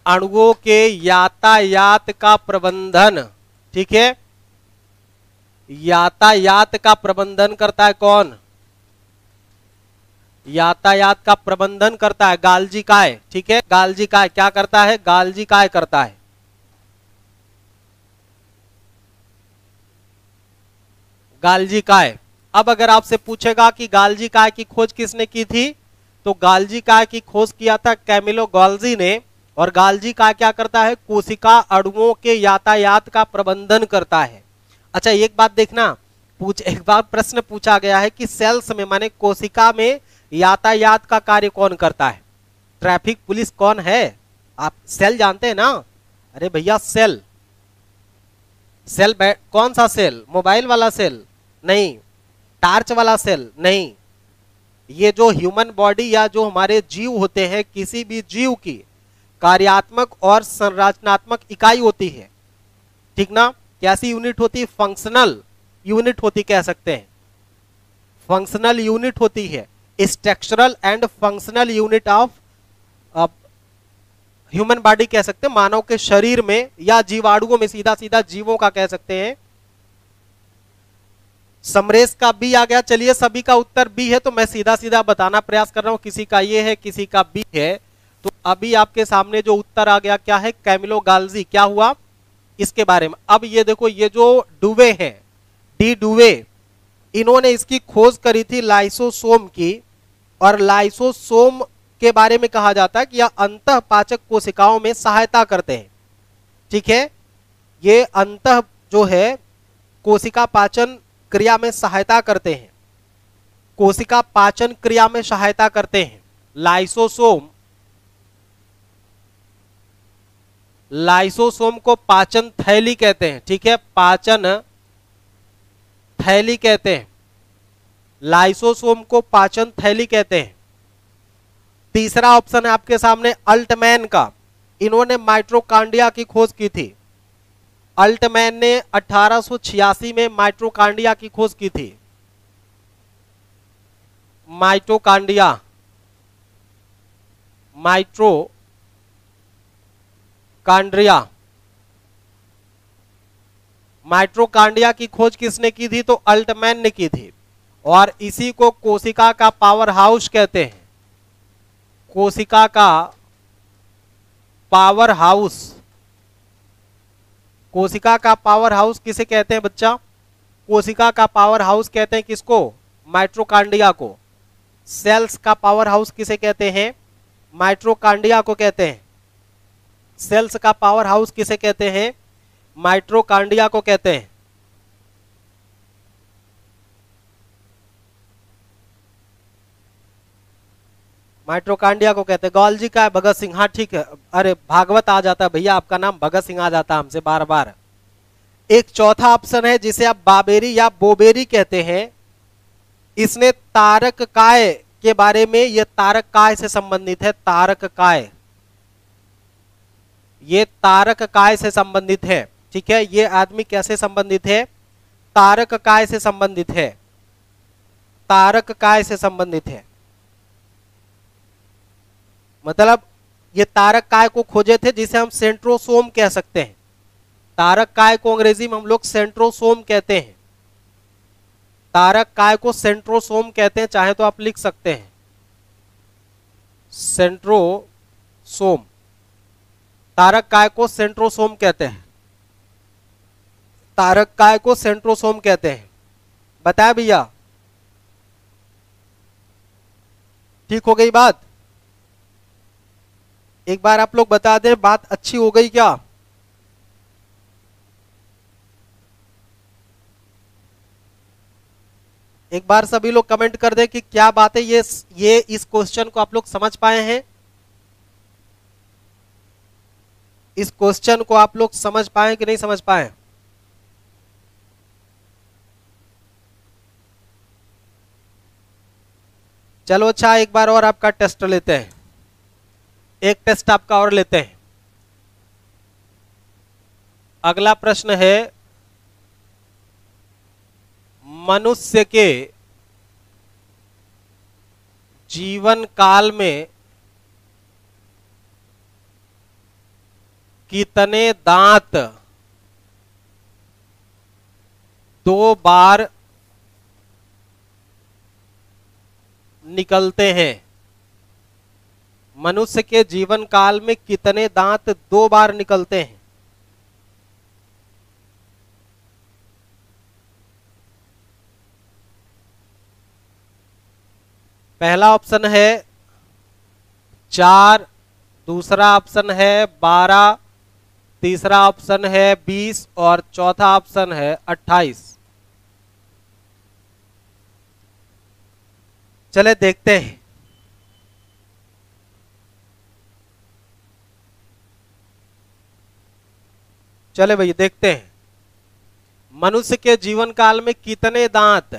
अणुओं के यातायात का प्रबंधन, ठीक है, यातायात का प्रबंधन करता है कौन? यातायात का प्रबंधन करता है गाल्जी काय, ठीक है, गाल्जी काय क्या करता है? गाल्जी काय करता है। गाल्जी काय। अब अगर आपसे पूछेगा कि गाल्जी काय की खोज किसने की थी, तो गाल्जी काय की खोज किया था कैमिलो गोल्जी ने, और गाल्जी काय क्या करता है? कोशिका अणुओं के यातायात का प्रबंधन करता है। अच्छा एक बात देखना, एक बार प्रश्न पूछा गया है कि सेल्स में, माने कोशिका में यातायात का कार्य कौन करता है? ट्रैफिक पुलिस कौन है? आप सेल जानते हैं ना? अरे भैया सेल, सेल कौन सा सेल? मोबाइल वाला सेल नहीं, टार्च वाला सेल नहीं, ये जो ह्यूमन बॉडी या जो हमारे जीव होते हैं, किसी भी जीव की कार्यात्मक और संरचनात्मक इकाई होती है, ठीक ना, कैसी यूनिट होती है? फंक्शनल यूनिट होती, कह सकते हैं फंक्शनल यूनिट होती है, structural and functional unit of human body कह सकते हैं, मानव के शरीर में या जीवाणुओं में, सीधा सीधा जीवों का कह सकते हैं। समरेश का बी आ गया। चलिए सभी का उत्तर बी है, तो मैं सीधा सीधा बताना प्रयास कर रहा हूं, किसी का ये है किसी का बी है। तो अभी आपके सामने जो उत्तर आ गया क्या है? Camillo Golgi. क्या हुआ इसके बारे में? अब ये देखो, ये जो डुवे है, डी डुवे, इन्होंने इसकी खोज करी थी लाइसोसोम की, और लाइसोसोम के बारे में कहा जाता है कि यह अंतःपाचक कोशिकाओं में सहायता करते हैं, ठीक है, ये अंतः जो है कोशिका पाचन क्रिया में सहायता करते हैं, कोशिका पाचन क्रिया में सहायता करते हैं। लाइसोसोम लाइसोसोम को पाचन थैली कहते हैं, ठीक है, पाचन थैली कहते हैं, लाइसोसोम को पाचन थैली कहते हैं। तीसरा ऑप्शन है आपके सामने अल्टमैन का, इन्होंने माइटोकांड्रिया की खोज की थी। अल्टमैन ने 1886 में माइटोकांड्रिया की खोज की थी। माइटोकांड्रिया, माइटोकांड्रिया, माइटोकांड्रिया की खोज किसने की थी? तो अल्टमैन ने की थी। और इसी को कोशिका का पावर हाउस कहते हैं, कोशिका का पावर हाउस। कोशिका का पावर हाउस किसे कहते हैं बच्चा? कोशिका का पावर हाउस कहते हैं किसको? माइटोकांड्रिया को। सेल्स का पावर हाउस किसे कहते हैं? माइटोकांड्रिया को कहते हैं। सेल्स का पावर हाउस किसे कहते हैं? माइटोकांड्रिया को कहते हैं। माइटोकांड्रिया को कहते हैं। गौलजी का है, भगत सिंह, हाँ ठीक है। अरे भागवत आ जाता है भैया, आपका नाम भगत सिंह आ जाता है हमसे बार बार। एक चौथा ऑप्शन है जिसे आप बाबेरी या बोबेरी कहते हैं, इसने तारक काय के बारे में, यह तारक काय से संबंधित है। तारक काय, ये तारक काय से संबंधित है, ठीक है। ये आदमी कैसे संबंधित है? तारक काय से संबंधित है, तारक काय से संबंधित है। मतलब ये तारक काय को खोजे थे, जिसे हम सेंट्रोसोम कह सकते हैं। तारक काय को अंग्रेजी में हम लोग सेंट्रोसोम कहते हैं। तारक काय को सेंट्रोसोम कहते हैं, चाहे तो आप लिख सकते हैं सेंट्रोसोम। तारक काय को सेंट्रोसोम कहते हैं, तारक काय को सेंट्रोसोम कहते हैं। बताया भैया? ठीक हो गई बात? एक बार आप लोग बता दें, बात अच्छी हो गई क्या? एक बार सभी लोग कमेंट कर दें कि क्या बात है, ये इस क्वेश्चन को आप लोग समझ पाए हैं? इस क्वेश्चन को आप लोग समझ पाए कि नहीं समझ पाए? चलो अच्छा, एक बार और आपका टेस्ट लेते हैं, एक टेस्ट आपका और लेते हैं। अगला प्रश्न है, मनुष्य के जीवन काल में कितने दांत 2 बार निकलते हैं? मनुष्य के जीवन काल में कितने दांत 2 बार निकलते हैं? पहला ऑप्शन है 4, दूसरा ऑप्शन है 12, तीसरा ऑप्शन है 20 और चौथा ऑप्शन है 28। चले देखते हैं। चले भैया देखते हैं, मनुष्य के जीवन काल में कितने दांत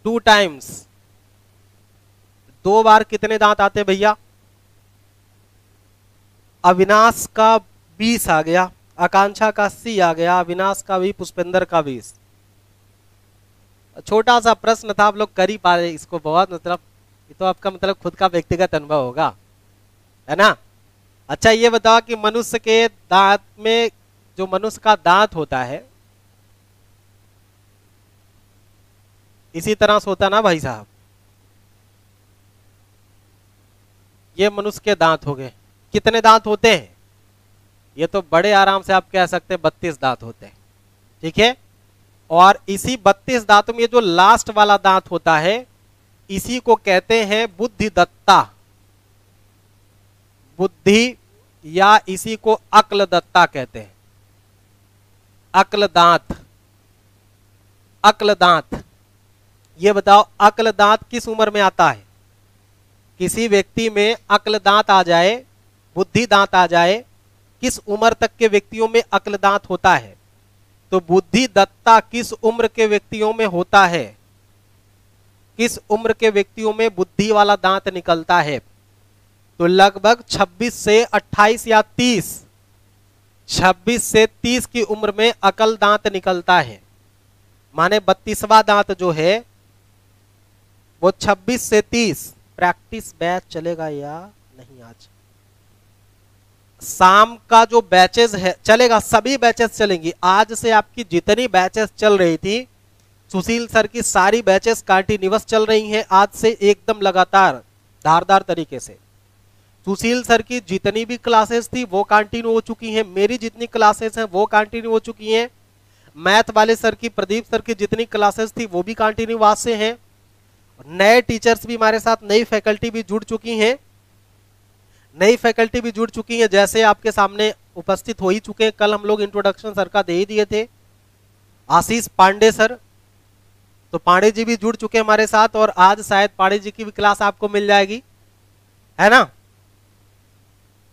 2 टाइम्स, 2 बार कितने दांत आते हैं भैया? अविनाश का 20 आ गया, आकांक्षा का 80 आ गया, अविनाश का 20, पुष्पेंद्र का 20। छोटा सा प्रश्न था, आप लोग कर ही पा रहे इसको। बहुत मतलब ये तो आपका मतलब खुद का व्यक्तिगत अनुभव होगा, है ना। अच्छा ये बताओ कि मनुष्य के दांत में, जो मनुष्य का दांत होता है, इसी तरह से होता ना भाई साहब। ये मनुष्य के दांत हो गए। कितने दांत होते हैं? ये तो बड़े आराम से आप कह सकते हैं 32 दांत होते हैं, ठीक है। और इसी 32 दांतों में जो लास्ट वाला दांत होता है, इसी को कहते हैं बुद्धिदत्ता, बुद्धि, या इसी को अक्ल दत्ता कहते हैं। अक्ल दांत, अक्ल दांत। ये बताओ अक्ल दांत किस उम्र में आता है? किसी व्यक्ति में अक्ल दांत आ जाए, बुद्धि दांत आ जाए, किस उम्र तक के व्यक्तियों में अक्ल दांत होता है? तो बुद्धि दत्ता किस उम्र के व्यक्तियों में होता है? किस उम्र के व्यक्तियों में बुद्धि वाला दांत निकलता है? तो लगभग 26 से 28 या 30, 26 से 30 की उम्र में अकल दांत निकलता है। माने 32वां दांत जो है वो 26 से 30। प्रैक्टिस बैच चलेगा या नहीं? आज शाम का जो बैचेस है चलेगा, सभी बैचेस चलेंगी। आज से आपकी जितनी बैचेस चल रही थी, सुशील सर की सारी बैचेस कंटिन्यूअस चल रही हैं आज से एकदम लगातार धारदार तरीके से। सुशील सर की जितनी भी क्लासेस थी वो कंटिन्यू हो चुकी हैं, मेरी जितनी क्लासेस हैं वो कंटिन्यू हो चुकी हैं, मैथ वाले सर की, प्रदीप सर की जितनी क्लासेस थी वो भी कंटिन्यू आज से हैं। नए टीचर्स भी हमारे साथ, नई फैकल्टी भी जुड़ चुकी हैं, नई फैकल्टी भी जुड़ चुकी है, जैसे आपके सामने उपस्थित हो ही चुके हैं। कल हम लोग इंट्रोडक्शन सर का दे ही दिए थे, आशीष पांडे सर, तो पांडे जी भी जुड़ चुके हैं हमारे साथ, और आज शायद पांडे जी की भी क्लास आपको मिल जाएगी, है ना?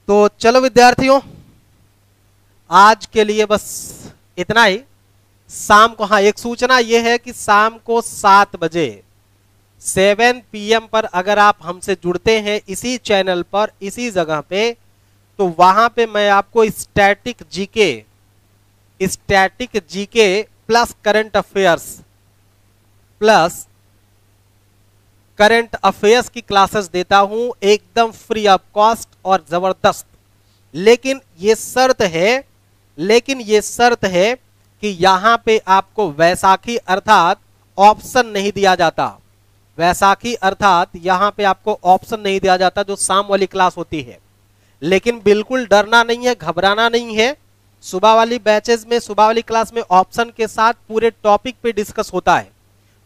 तो चलो विद्यार्थियों, आज के लिए बस इतना ही। शाम को, हाँ, एक सूचना यह है कि शाम को 7 बजे 7 PM पर अगर आप हमसे जुड़ते हैं इसी चैनल पर, इसी जगह पे, तो वहां पे मैं आपको static GK plus current affairs की क्लासेस देता हूं एकदम फ्री ऑफ कॉस्ट और जबरदस्त। लेकिन ये शर्त है कि यहां पे आपको वैसाखी अर्थात ऑप्शन नहीं दिया जाता। वैसाखी अर्थात यहां पे आपको ऑप्शन नहीं दिया जाता जो शाम वाली क्लास होती है। लेकिन बिल्कुल डरना नहीं है, घबराना नहीं है। सुबह वाली बैचेस में, सुबह वाली क्लास में ऑप्शन के साथ पूरे टॉपिक पे डिस्कस होता है,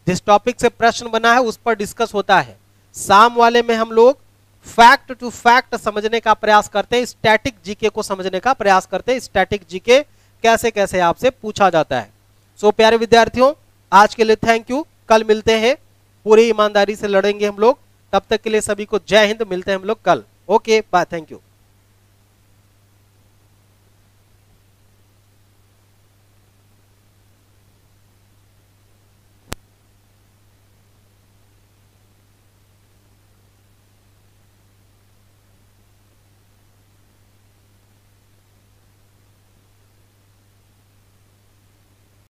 जिस टॉपिक से प्रश्न बना है उस पर डिस्कस होता है। शाम वाले में हम लोग फैक्ट टू फैक्ट समझने का प्रयास करते हैं, स्टैटिक जीके को समझने का प्रयास करते हैं, स्टैटिक जीके कैसे कैसे आपसे पूछा जाता है। सो प्यारे विद्यार्थियों, आज के लिए थैंक यू। कल मिलते हैं, पूरी ईमानदारी से लड़ेंगे हम लोग। तब तक के लिए सभी को जय हिंद। मिलते हैं हम लोग कल। Okay bye, thank you.